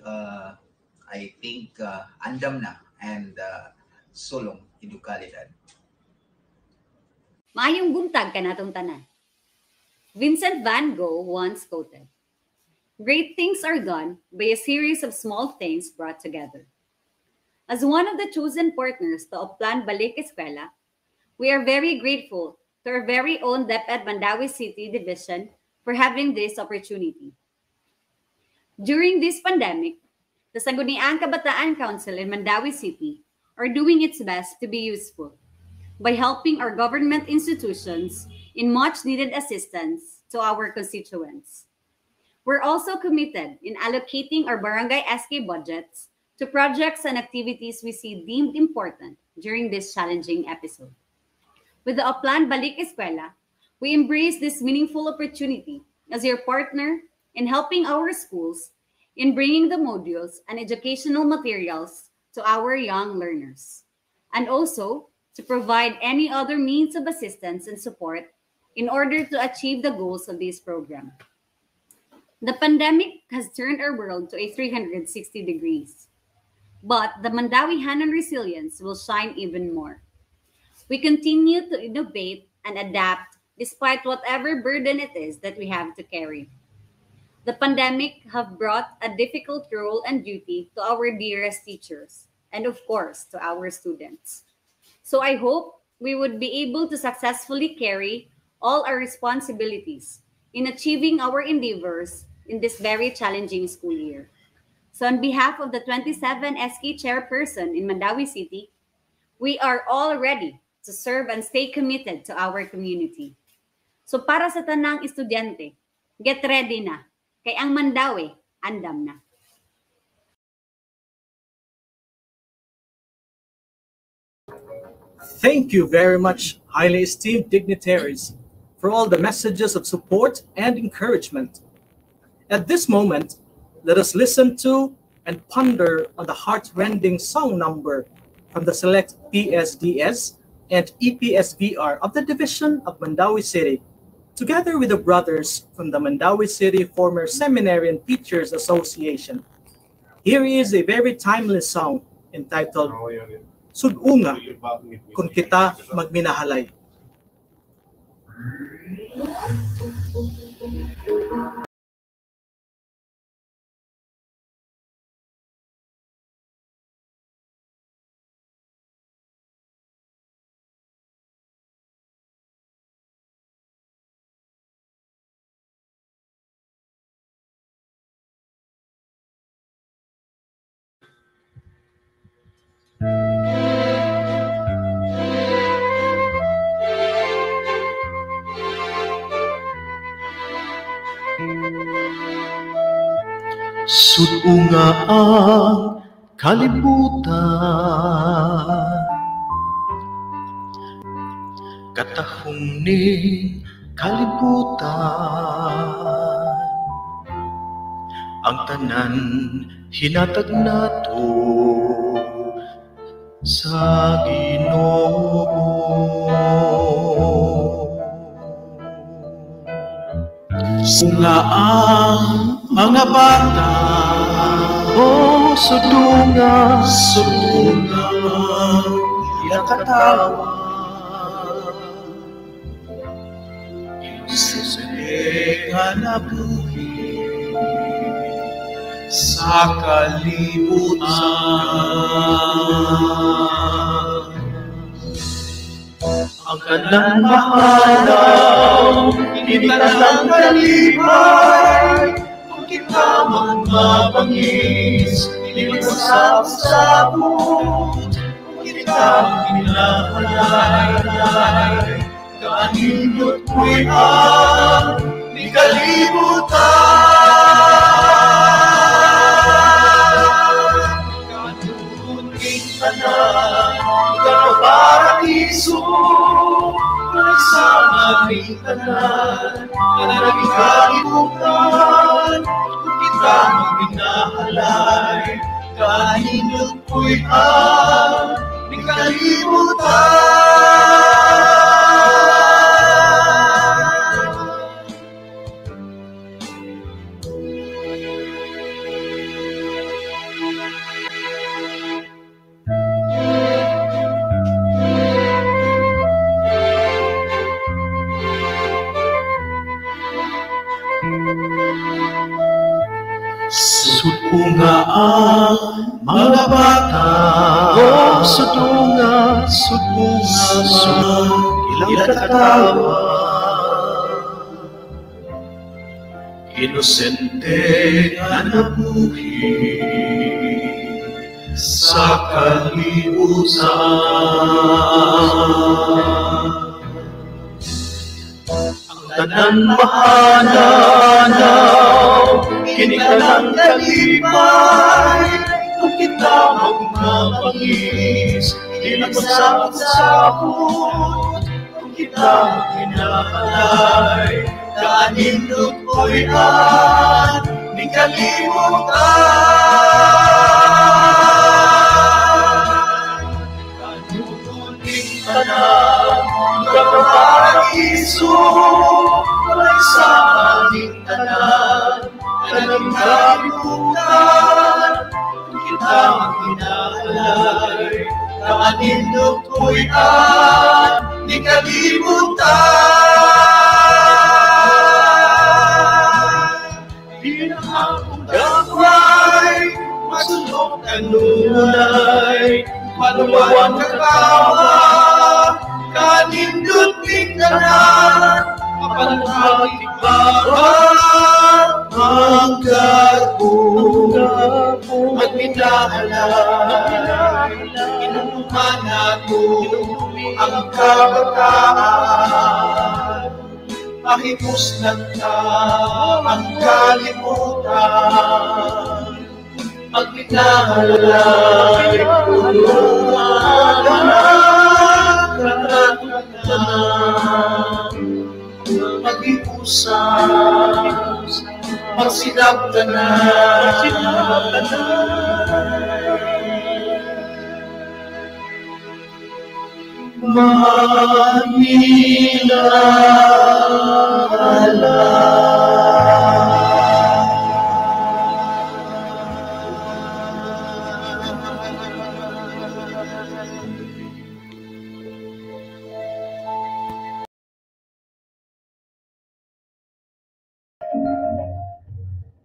I think andam na and sulong edukalidad. Maayong buntag kanatong tanan. Vincent van Gogh once quoted, "Great things are done by a series of small things brought together." As one of the chosen partners to Oplan Balik-Eskwela, we are very grateful to our very own DepEd Mandawi City Division for having this opportunity. During this pandemic, the Sangguniang Kabataan Council in Mandawi City are doing its best to be useful by helping our government institutions in much needed assistance to our constituents. We're also committed in allocating our barangay SK budgets to projects and activities we see deemed important during this challenging episode. With the Oplan Balik-Eskwela, we embrace this meaningful opportunity as your partner in helping our schools in bringing the modules and educational materials to our young learners, and also to provide any other means of assistance and support in order to achieve the goals of this program. The pandemic has turned our world to a 360 degrees, but the Mandawi Hanan resilience will shine even more. We continue to innovate and adapt despite whatever burden it is that we have to carry. The pandemic have brought a difficult role and duty to our dearest teachers and of course to our students. So I hope we would be able to successfully carry all our responsibilities in achieving our endeavors in this very challenging school year. So on behalf of the 27 SK chairperson in Mandawi City, we are all ready to serve and stay committed to our community. So para sa tanang estudyante, get ready na. Kay ang Mandawi, andam na. Thank you very much, highly esteemed dignitaries, for all the messages of support and encouragement. At this moment, let us listen to and ponder on the heart-rending song number from the select PSDS and EPSVR of the Division of Mandawi City, together with the brothers from the Mandawi City Former Seminary and Teachers Association. Here is a very timeless song entitled Sudunga, Kung Kita Magminahalay. Sudunga ang kalibutan, katahong ni kalibutan, ang tanan hinatag nato sa Ginoo. Sunga ang mga bata, oh sudunga, sudunga ilang katawa, inusisenga na buhi sa kalibutan. Ang kanang mahalaw, inilang kalipay, kung kita magmabangis, inilasap-sapot, kung kita minahalay, kaanindot ko'y ang di kalibutan. Kanunin ka na, ikaw paraiso, sama rin tanan na naging kalimutan kung kita magminahalay kaninot ko'y di kalimutan. Sudunga ang mga bata, sudunga ilang katawa, inosente na nabuhi sa kalibutan. Tanan mahananaw, kinikanang kalipay, kung kita magmamangis, di nagsabot-sabot, kung kita magminahalay, kaanindot ko'y di kalimutan. Kanununing tanang, kaparaiso, wala'y samaning tanan, naging kalimutan, kung kita magminahalay, kaanindot ko'y di kalimutan. Pinakakong gaway, masunok kanunay, maluwan kakawa, kanindot tingganan, kapalanghating bawat hanggang kung magminahalay, inuman nato ang kabataan, mahigos lang ka ang kalimutan, magminahalay, tulungan mag-iusap, magsinabtanan,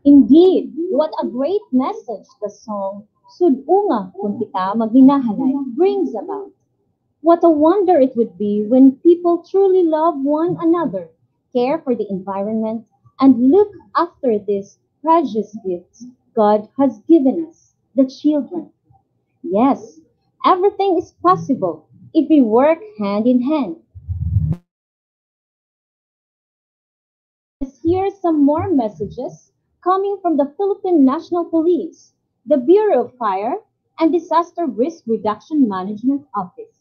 Indeed, what a great message the song Sudunga Kung Kita Magminahalay brings about. What a wonder it would be when people truly love one another, care for the environment, and look after these precious gifts God has given us, the children. Yes, everything is possible if we work hand in hand. Let's hear some more messages coming from the Philippine National Police, the Bureau of Fire and Disaster Risk Reduction Management Office.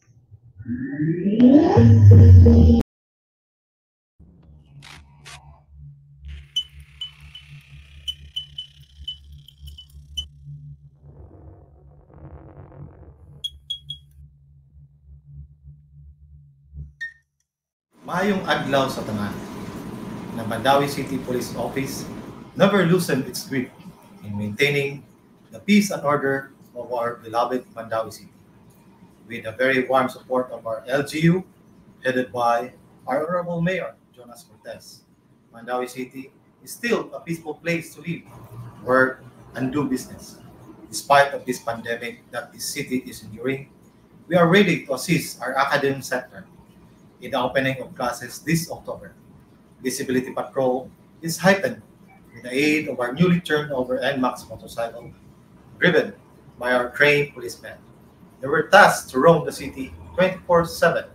Maayong adlaw sa tanan. The Mandawi City Police Office never loosened its grip in maintaining the peace and order of our beloved Mandawi City. With the very warm support of our LGU, headed by our Honorable Mayor, Jonas Cortez, Mandawi City is still a peaceful place to live, work, and do business. Despite of this pandemic that this city is enduring, we are ready to assist our academic sector in the opening of classes this October. Visibility patrol is heightened with the aid of our newly turned over NMAX motorcycle, driven by our trained policemen. They were tasked to roam the city 24/7,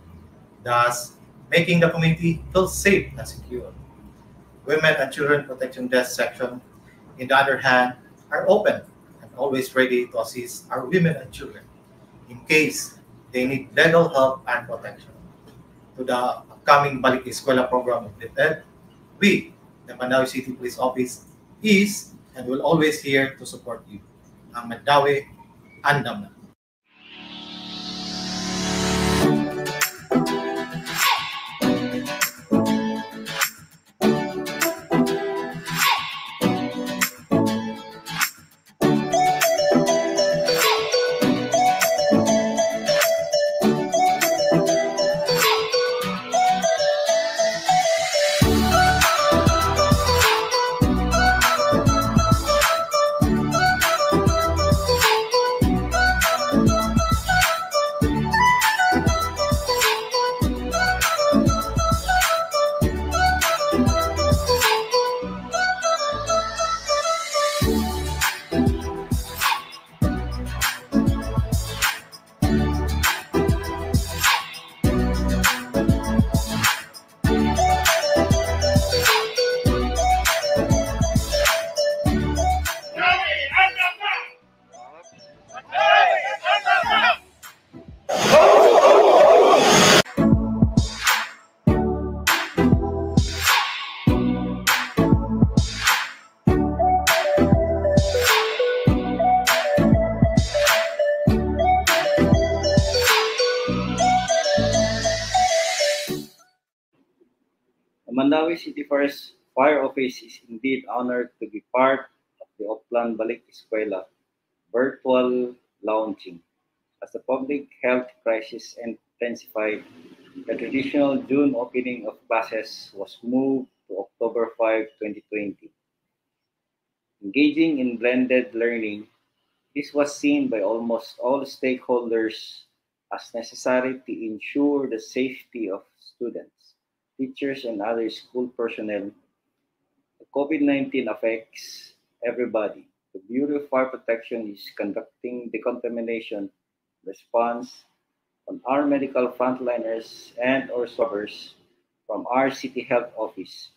thus making the community feel safe and secure. Women and Children Protection Desk section, in the other hand, are open and always ready to assist our women and children in case they need legal help and protection. To the upcoming Balik-Eskwela program of DepEd, we, the Mandawi City Police Office, is and will always here to support you. Ang Mandawi, andam na. The Mandawi City Fire Office is indeed honored to be part of the Oplan Balik-Eskwela virtual launching. As the public health crisis intensified, the traditional June opening of classes was moved to October 5, 2020. Engaging in blended learning, this was seen by almost all stakeholders as necessary to ensure the safety of students, teachers, and other school personnel. The COVID-19 affects everybody. The Bureau of Fire Protection is conducting decontamination response on our medical frontliners and or swabbers from our City Health Office.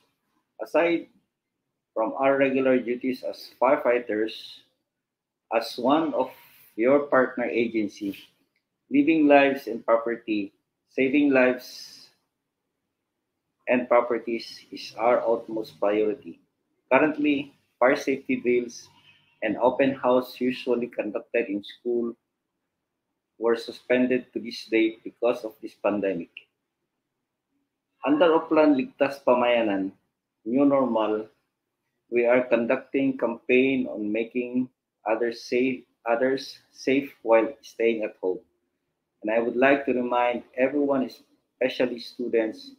Aside from our regular duties as firefighters, as one of your partner agency, saving lives and properties is our utmost priority. Currently, fire safety drills and open house usually conducted in school were suspended to this date because of this pandemic. Under Oplan Ligtas Pamayanan, New Normal, we are conducting campaign on making others safe while staying at home. And I would like to remind everyone, especially students,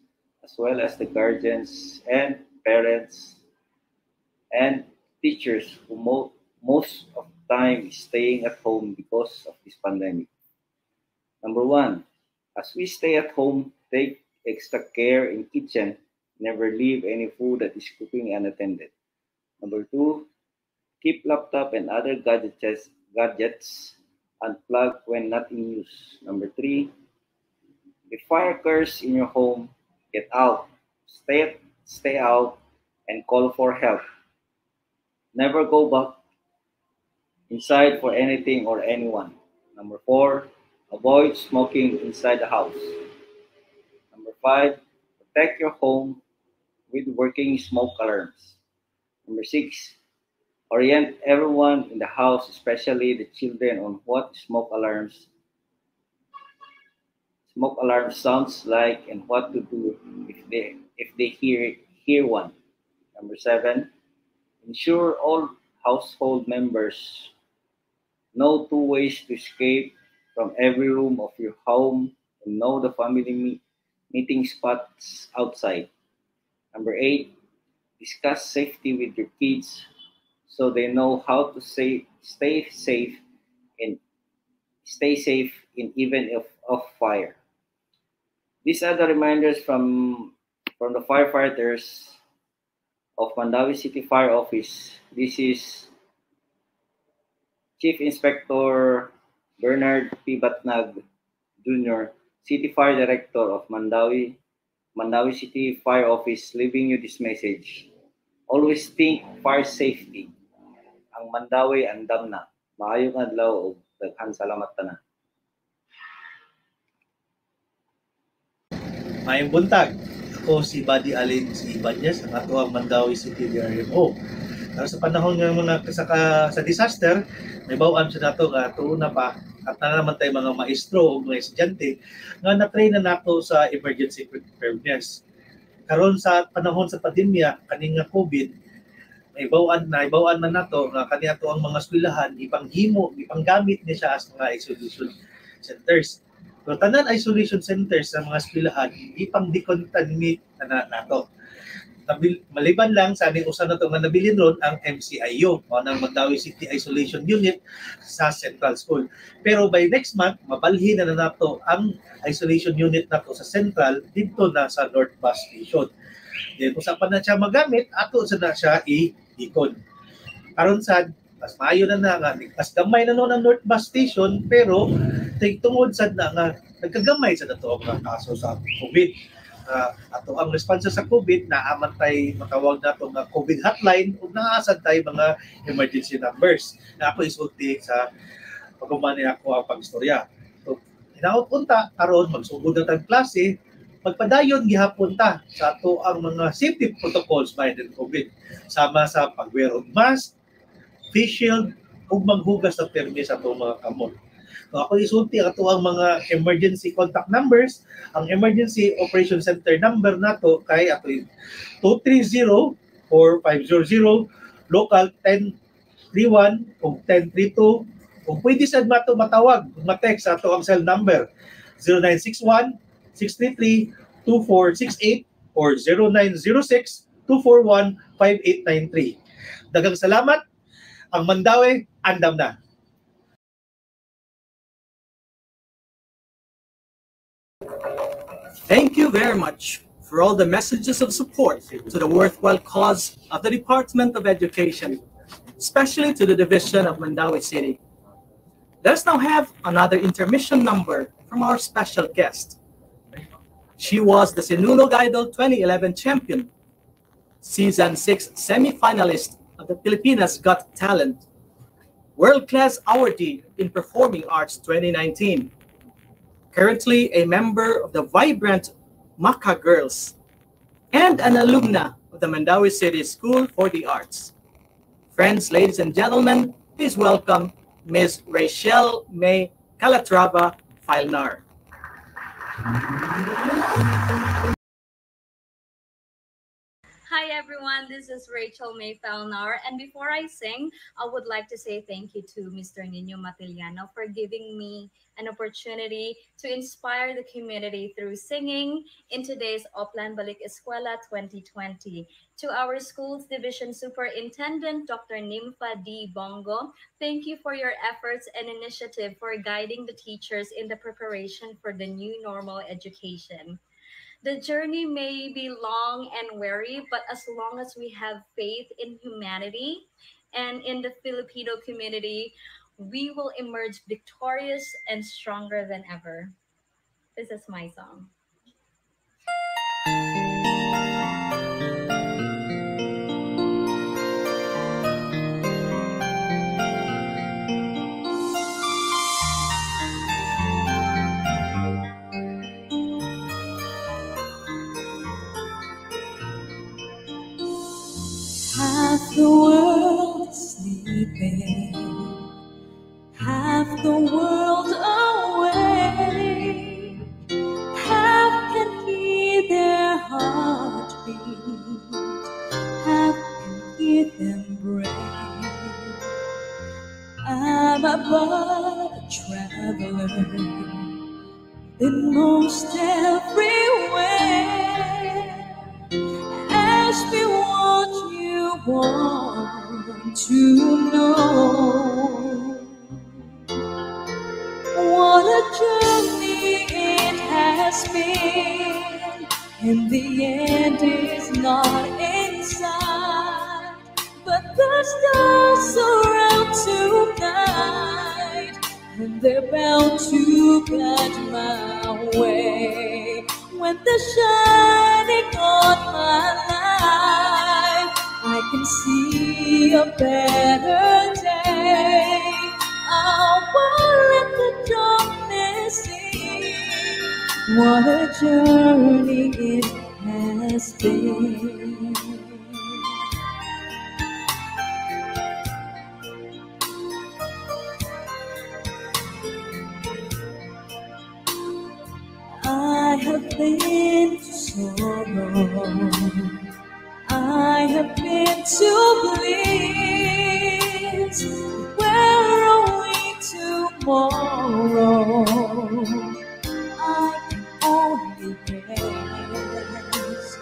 as well as the guardians and parents and teachers who most of the time is staying at home because of this pandemic. Number one, as we stay at home, take extra care in kitchen. Never leave any food that is cooking unattended. Number two, keep laptop and other gadgets unplugged when not in use. Number three, if fire occurs in your home, get out, stay out, and call for help. Never go back inside for anything or anyone. Number four, avoid smoking inside the house. Number five, protect your home with working smoke alarms. Number six, orient everyone in the house, especially the children, on what smoke alarms sounds like and what to do if they hear one. Number seven, ensure all household members know two ways to escape from every room of your home and know the family meeting spots outside. Number eight, discuss safety with your kids so they know how to stay safe in even of fire. These are the reminders from the firefighters of Mandawi City Fire Office. This is Chief Inspector Bernard P. Batnag Jr., City Fire Director of Mandawi City Fire Office, leaving you this message. Always think fire safety. Ang Mandawi andam na. Maayong adlaw ug daghang salamat tanan. Mayang buntag. Ako si Buddy Alin si Ibanez, ang ato ang Mandawi City DRMO. Pero sa panahon nga muna sa disaster, may bawaan sa nato nga tuuna pa at na naman tayo mga maestro o mga estudyante nga na-train na nato sa emergency preparedness. Karon sa panahon sa pandemya, kaning nga COVID, may bawaan na nato nga kani ato ang mga eskwelahan ipanggamit ni siya as mga isolation centers. So, tanan isolation centers sa mga eskwelahan, ipang-decontaminate na nato. Maliban lang sa aning usa na to nga nabilin ron ang MCIU o ng Mandawi City Isolation Unit sa Central School. Pero by next month, mabalhin na nato ang isolation unit nato sa Central dito na sa North Bus Station. Then usapan na siya magamit, ato sa na siya i-ikon. Aron sa mas maayo na nga, mas gamay na noon ang North Bus Station, pero tungod sad na nga nagkagamay sa nato ang mga kaso sa COVID. Ato ang responsa sa COVID, naaman tay matawag nato nga COVID hotline ug naasad tay mga emergency numbers. Na ako isulti sa pagumani ako ang pagistorya. So, hinaot punta karon magsugod na tag klase, magpadayon gihapon ta sa ato ang mga safety protocols bayan COVID. Sama sa pag-wear og mask, face shield, ug maghugas sa permis sa atong mga kamot. So ako isulti ato ang mga emergency contact numbers. Ang emergency operation center number nato kay ato 230-4500, local 1031 ug 1032. Kung pwede sad mato matawag, ma-text ato ang cell number 0961-633-2468 or 0906-241-5893. Daghang salamat. Ang Mandawi, andam na. Thank you very much for all the messages of support to the worthwhile cause of the Department of Education, especially to the Division of Mandawi City. Let's now have another intermission number from our special guest. She was the Sinulog Idol 2011 champion, Season 6 semi-finalist of the Pilipinas Got Talent, World-Class Awardee in Performing Arts 2019, currently a member of the vibrant Maka Girls, and an alumna of the Mandawi City School for the Arts. Friends, ladies and gentlemen, please welcome Ms. Rachel May Calatrava Filnar. Hi everyone, this is Rachel May Felnar, and before I sing, I would like to say thank you to Mr. Nino Matiliano for giving me an opportunity to inspire the community through singing in today's Oplan Balik-Eskwela 2020. To our school's division superintendent, Dr. Nympha D. Bongo, thank you for your efforts and initiative for guiding the teachers in the preparation for the new normal education. The journey may be long and weary, but as long as we have faith in humanity and in the Filipino community, we will emerge victorious and stronger than ever. This is my song. Half the world is sleeping, half the world awake, half can hear their heartbeat, half can hear them break. I'm a but traveler in most everywhere. Ask me what you want to know. What a journey it has been. In the end, it's not in sight, but the stars surround tonight, and they're bound to guide my way. When they're shining on my life, I can see a better day. I won't let the darkness in What a journey it has been. I have been to sorrow, I have been to bliss. Where are we tomorrow? I can only guess.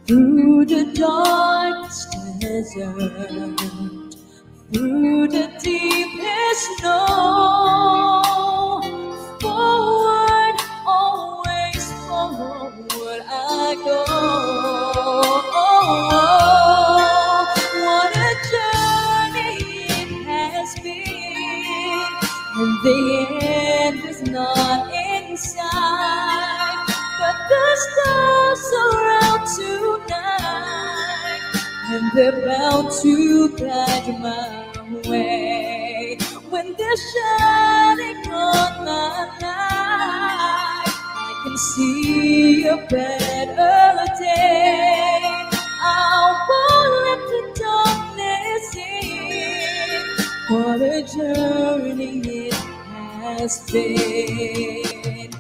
Through the darkest desert, through the deepest snow, forward, always forward I go. What a journey it has been, and the end is not in sight, but the stars are out tonight, and they're bound to guide my way. When they're shining on my life, I can see a better day. I won't let the darkness in. What a journey it has been.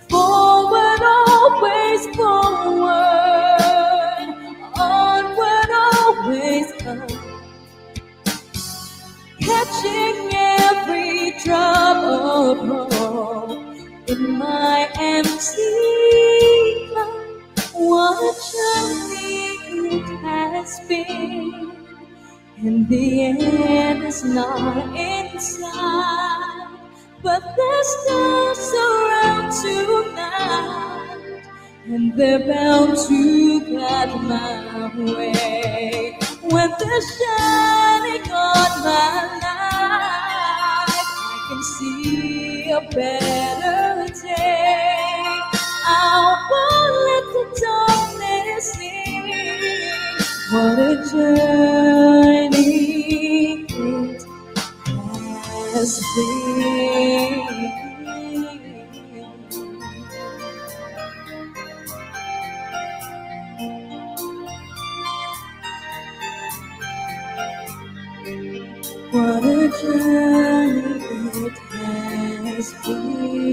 Forward, always forward. Onward, always come. Catching every drop of hope in my empty cup. What a journey it has been, and the end is not in sight, but the stars are out tonight, and they're bound to guide my way. When they're shining on my life, I can see a better day. I won't let the darkness in. What a journey it has been. What a journey it has been.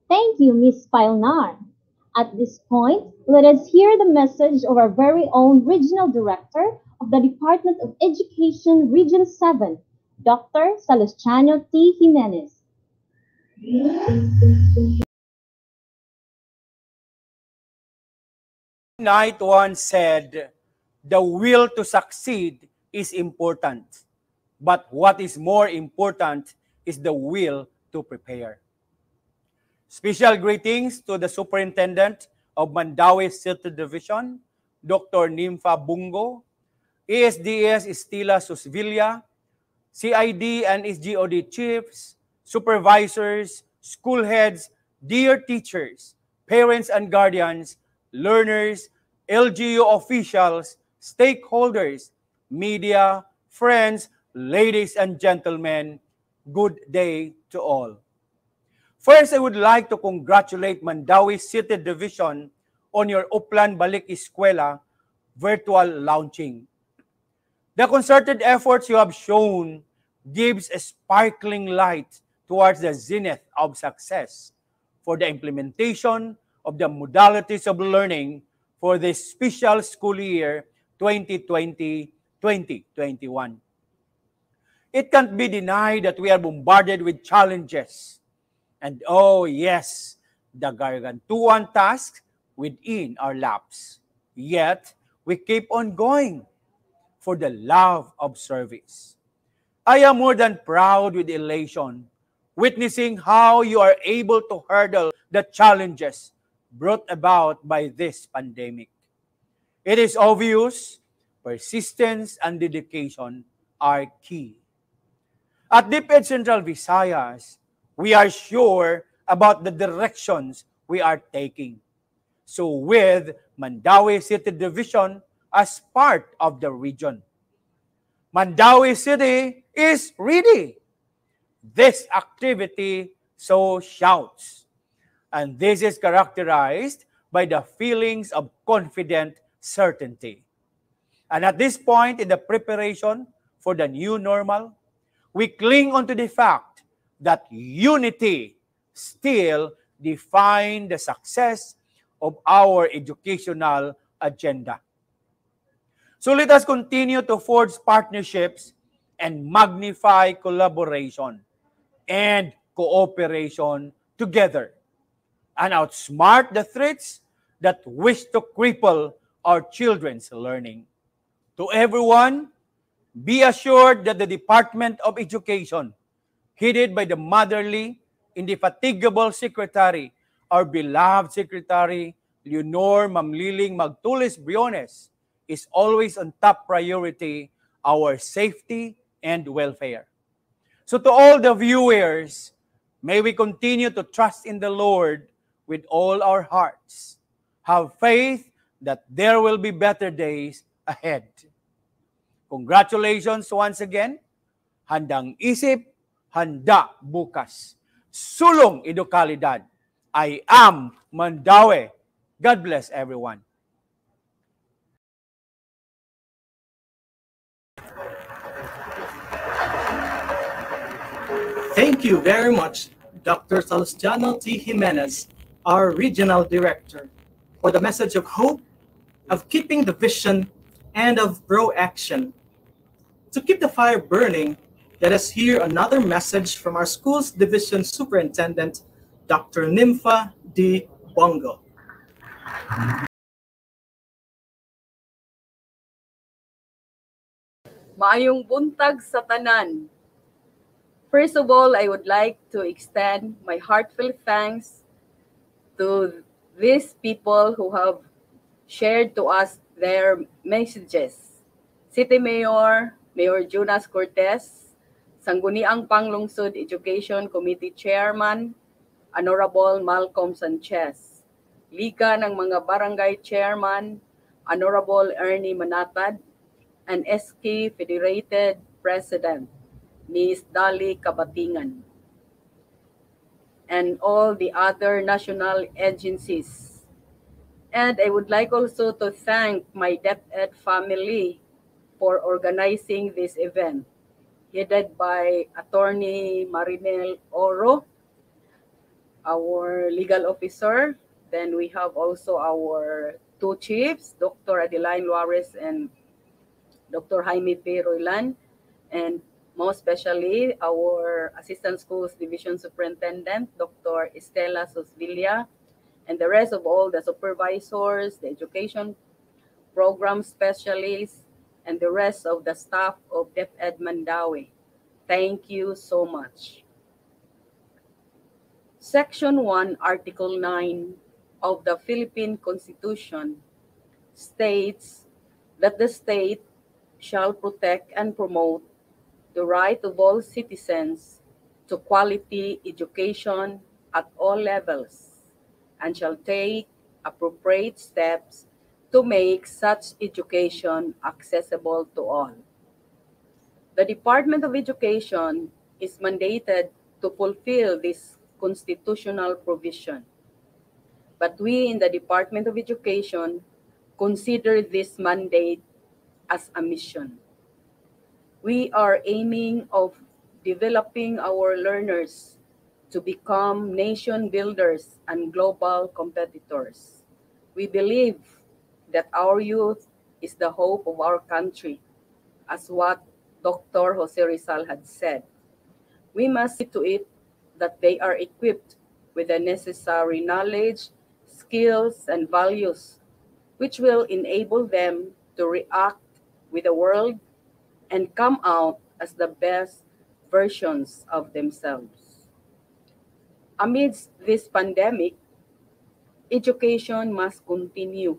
Thank you, Ms. Pailnar. At this point, let us hear the message of our very own Regional Director of the Department of Education, Region 7, Dr. Salustiano T. Jimenez. Knight once said, "The will to succeed is important, but what is more important is the will to prepare." Special greetings to the Superintendent of Mandawi City Division, Dr. Nympha Bungo, ESDS Estila Susvilla, CID and SGOD chiefs, supervisors, school heads, dear teachers, parents and guardians, learners, LGU officials, stakeholders, media, friends, ladies and gentlemen, good day to all. First, I would like to congratulate Mandawi City Division on your Oplan Balik-Eskwela virtual launching. The concerted efforts you have shown gives a sparkling light towards the zenith of success for the implementation of the modalities of learning for this special school year 2020-2021. It can't be denied that we are bombarded with challenges. And oh yes, the gargantuan tasks within our laps. Yet, we keep on going for the love of service. I am more than proud with elation, witnessing how you are able to hurdle the challenges brought about by this pandemic. It is obvious persistence and dedication are key. At DepEd Central Visayas, we are sure about the directions we are taking. so with Mandawi City Division as part of the region. Mandawi City is ready. This activity so shouts. And this is characterized by the feelings of confident certainty. And at this point in the preparation for the new normal, we cling on to the fact that unity still defines the success of our educational agenda. So let us continue to forge partnerships and magnify collaboration and cooperation together and outsmart the threats that wish to cripple our children's learning. To everyone, be assured that the Department of Education, headed by the motherly, indefatigable Secretary, our beloved Secretary, Leonor Mamliling Magtulis Briones, is always on top priority, our safety and welfare. So to all the viewers, may we continue to trust in the Lord with all our hearts. Have faith that there will be better days ahead. Congratulations once again. Handang isip, handa bukas. Sulong edukalidad. I am Mandawi. God bless everyone. Thank you very much, Dr. Salustiano T. Jimenez, our Regional Director, for the message of hope, of keeping the vision, and of pro-action. To keep the fire burning, let us hear another message from our Schools Division Superintendent, Dr. Nympha D. Bongo. Maayong buntag sa tanan. First of all, I would like to extend my heartfelt thanks to these people who have shared to us their messages. City Mayor, Mayor Jonas Cortez, Sangguniang Panglungsod Education Committee Chairman, Honorable Malcolm Sanchez, Liga ng mga Barangay Chairman, Honorable Ernie Manatad, and SK Federated President, Ms. Dali Kabatingan, and all the other national agencies. And I would like also to thank my DepEd family for organizing this event, headed by Attorney Marinel Oro, our legal officer. Then we have also our two chiefs, Dr. Adeline Luares and Dr. Jaime P. Roylan, and most especially our Assistant Schools Division Superintendent, Dr. Estela Sosvilla, and the rest of all the supervisors, the education program specialists, and the rest of the staff of DepEd Mandawi. Thank you so much. Section 1, Article 9 of the Philippine Constitution states that the state shall protect and promote the right of all citizens to quality education at all levels, and shall take appropriate steps to make such education accessible to all. The Department of Education is mandated to fulfill this constitutional provision. But we in the Department of Education consider this mandate as a mission. We are aiming of developing our learners to become nation builders and global competitors. We believe that our youth is the hope of our country, as what Dr. Jose Rizal had said. We must see to it that they are equipped with the necessary knowledge, skills, and values, which will enable them to react with the world and come out as the best versions of themselves. Amidst this pandemic, education must continue.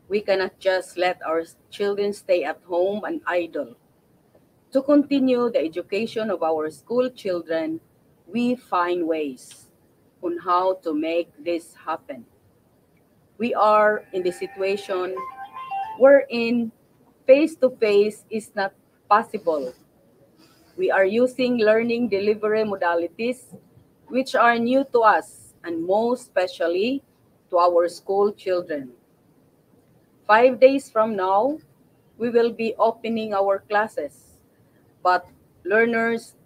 We cannot just let our children stay at home and idle. To continue the education of our school children, we find ways on how to make this happen. We are in the situation wherein face-to-face is not possible. We are using learning delivery modalities which are new to us and most especially to our school children. 5 days from now, we will be opening our classes, but learners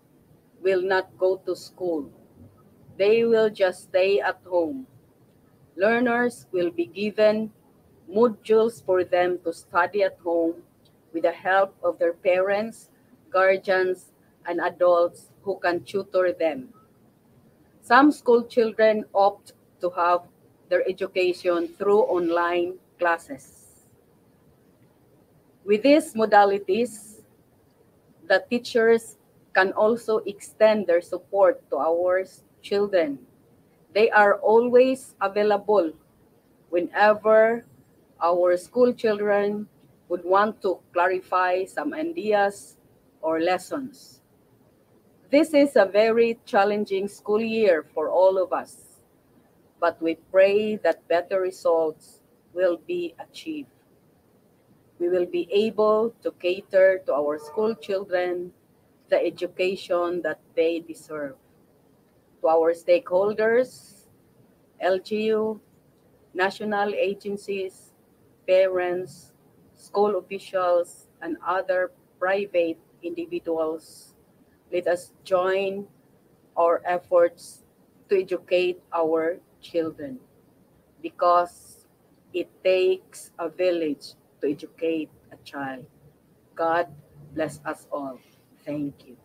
will not go to school. They will just stay at home. Learners will be given modules for them to study at home with the help of their parents, guardians, and adults who can tutor them. Some school children opt to have their education through online classes. With these modalities, the teachers can also extend their support to our children. They are always available whenever our school children would want to clarify some ideas or lessons. This is a very challenging school year for all of us, but we pray that better results will be achieved. We will be able to cater to our school children the education that they deserve. To our stakeholders, LGU, national agencies, parents, school officials, and other private individuals, let us join our efforts to educate our children because it takes a village to educate a child. God bless us all. Thank you.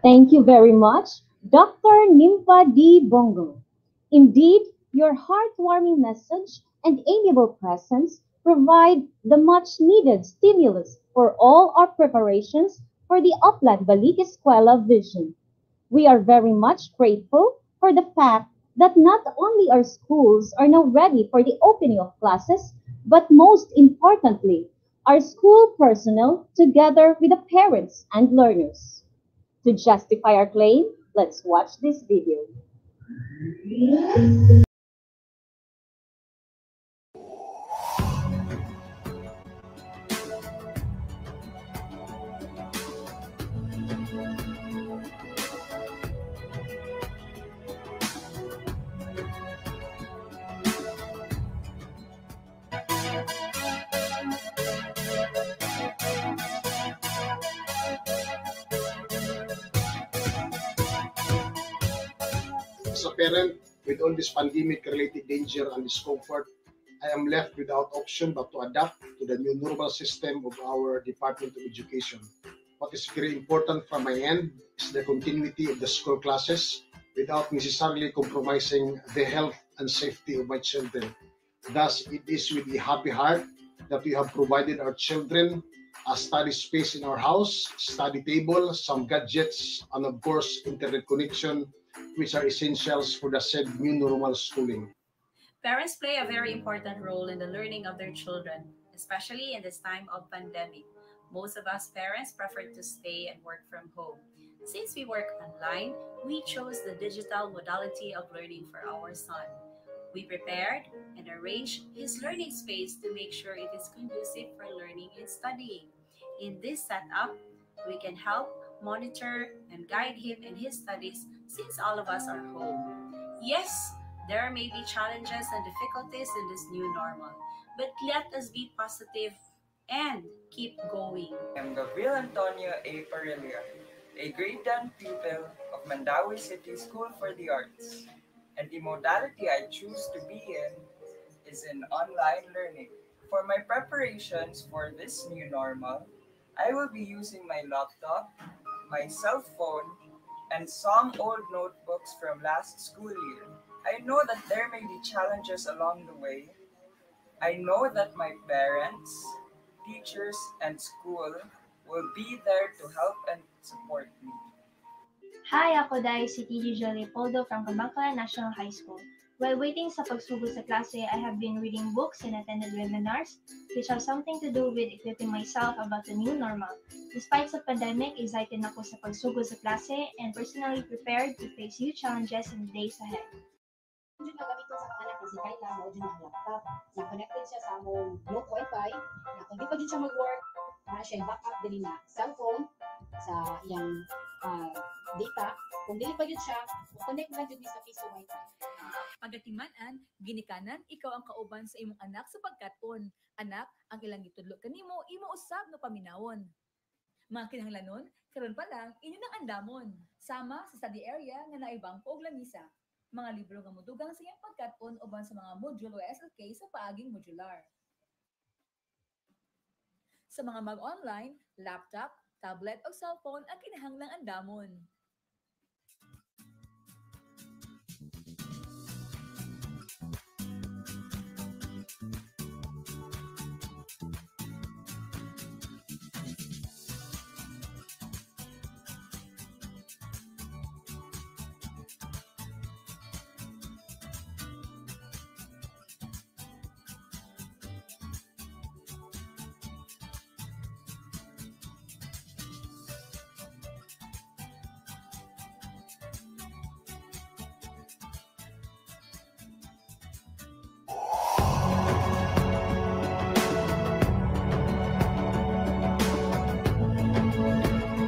Thank you very much, Dr. Nimpa D. Bongo. Indeed, your heartwarming message and amiable presence provide the much needed stimulus for all our preparations for the Oplan Balik-Eskwela vision. We are very much grateful for the fact that not only our schools are now ready for the opening of classes, but most importantly, our school personnel together with the parents and learners. To justify our claim, let's watch this video. As a parent, with all this pandemic-related danger and discomfort, I am left without option but to adapt to the new normal system of our Department of Education. What is very important from my end is the continuity of the school classes without necessarily compromising the health and safety of my children. Thus, it is with a happy heart that we have provided our children a study space in our house, study table, some gadgets, and of course, internet connection, which are essentials for the said new normal schooling. Parents play a very important role in the learning of their children, especially in this time of pandemic. Most of us parents prefer to stay and work from home. Since we work online, we chose the digital modality of learning for our son. We prepared and arranged his learning space to make sure it is conducive for learning and studying. In this setup, we can help monitor and guide him in his studies since all of us are home. Yes, there may be challenges and difficulties in this new normal, but let us be positive and keep going. I am Gabriel Antonio A. Parelia, a grade 10 pupil of Mandawi City School for the Arts, and the modality I choose to be in is in online learning. For my preparations for this new normal, I will be using my laptop, my cell phone, and some old notebooks from last school year. I know that there may be challenges along the way. I know that my parents, teachers, and school will be there to help and support me. Hi, ako dahil si TG Jolie Poldo from Kabangkalan National High School. While waiting sa pagsugod sa klase, I have been reading books and attended webinars, which have something to do with equipping myself about the new normal. Despite the pandemic, excited ako sa pagsugod sa klase and personally prepared to face new challenges in the days ahead. Dito gamiton sa mga anak kasi kahit na mo dyan ang laptop, na connected siya sa among local wifi, na kung di pa dyan siya mag-work, na siya yung backup din na cellphone sa iyang data. Kung dili pa dyan siya, connect na dyan sa piso wifi. Pagatimanan, ginikanan, ikaw ang kauban sa imong anak sa pagkaton. Anak, ang ilang gitudlo kanimo, imo usab no paminawon. Mga kinahanglanon, karon pa lang, inyo nang andamon. Sama sa study area nga naay bangko ug lamisa. Mga libro nga modugang sa iyang pagkaton uban sa mga module o SLK sa paaging modular. Sa mga mag-online, laptop, tablet o cellphone ang kinahanglang andamon.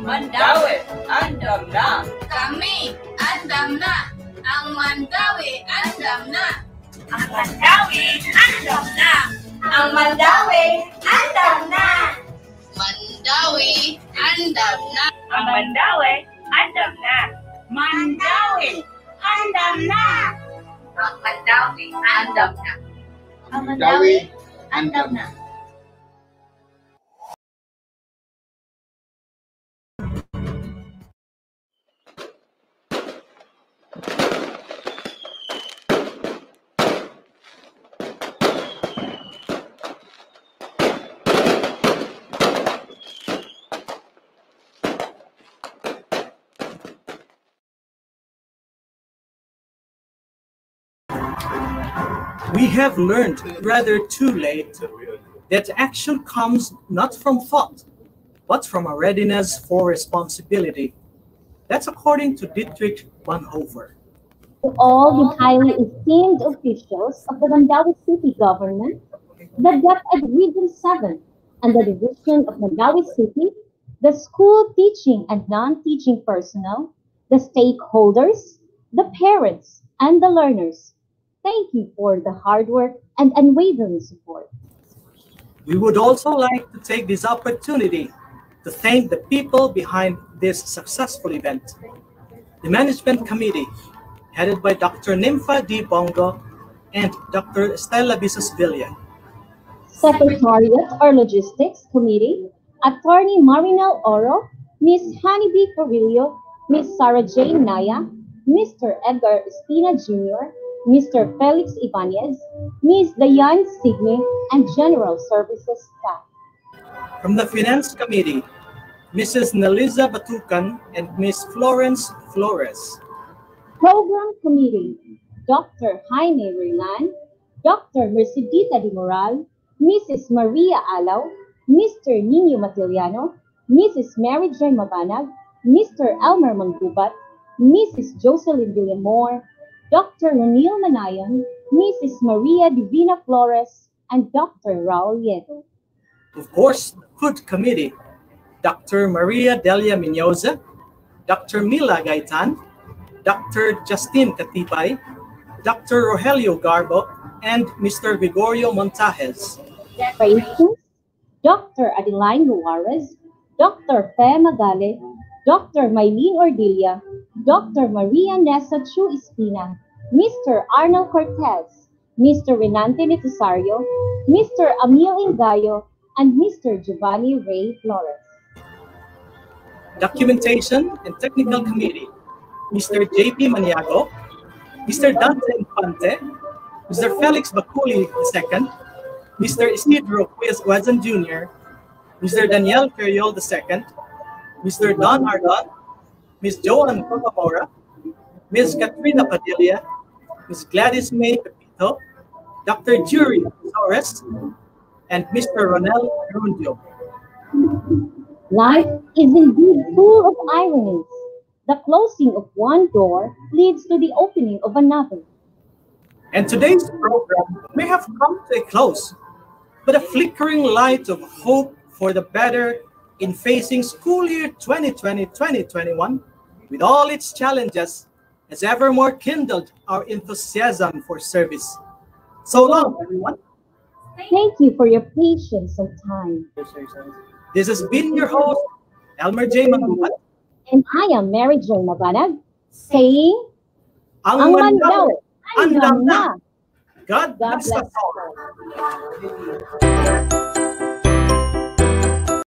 Mandawi, andam na. Kami, andam na. Ang Mandawi, andam na. Ang Mandawi, andam na. Ang Mandawi, andam na. Mandawi, andam na. Ang Mandawi, andam na. Mandawi, andam na. Ang Mandawi, andam na. Ang Mandawi, andam na. We have learned rather too late that action comes not from thought, but from a readiness for responsibility. That's according to Dietrich Bonhoeffer. To all the highly esteemed officials of the Mandawi City government, the DepEd Region 7, and the Division of Mandawi City, the school teaching and non-teaching personnel, the stakeholders, the parents, and the learners. Thank you for the hard work and unwavering support. We would also like to take this opportunity to thank the people behind this successful event. The Management Committee, headed by Dr. Nympha D. Bongo and Dr. Stella Bisas-Villa. Secretariat or Logistics Committee, Attorney Marinel Oro, Ms. Honeybee Carrillo, Ms. Sarah Jane Naya, Mr. Edgar Espina Jr., Mr. Felix Ibanez, Ms. Dayan Signe, and General Services staff. From the Finance Committee, Mrs. Neliza Batucan and Ms. Florence Flores. Program Committee, Dr. Jaime Rilan, Dr. Mercedita de Moral, Mrs. Maria Alaw, Mr. Nino Matiliano, Mrs. Mary Jane Mabanag, Mr. Elmer Mangubat, Mrs. Jocelyn Villamor, Dr. Ranil Manayan, Mrs. Maria Divina Flores, and Dr. Raul Yeto. Of course, the Food Committee, Dr. Maria Delia Minoza, Dr. Mila Gaitan, Dr. Justine Katipay, Dr. Rogelio Garbo, and Mr. Gregorio Montajes. Decorations, Dr. Adeline Juarez, Dr. Fe Magale, Dr. Maylene Ordilia, Dr. Maria Nessa Chu Espina, Mr. Arnold Cortez, Mr. Renante Necesario, Mr. Emil Ingayo, and Mr. Giovanni Ray Flores. Documentation and Technical Committee, Mr. J.P. Maniago, Mr. Dante Infante, Mr. Felix Baculi II, Mr. Isidro Wazan Jr., Mr. Daniel Periol II, Mr. Don Ardon, Ms. Joan Pacamora, Ms. Katrina Padilla, Ms. Gladys May Pepito, Dr. Jury Torres, and Mr. Ronel Rondio. Life is indeed full of ironies. The closing of one door leads to the opening of another. And today's program may have come to a close, but a flickering light of hope for the better in facing school year 2020-2021 with all its challenges has ever more kindled our enthusiasm for service. So long, everyone. Thank you for your patience and time. This has been your host, Elmer J. Manduan. And I am Mary Jo Mabanag, saying, Ang Mandaw, andam na. na. God bless us all.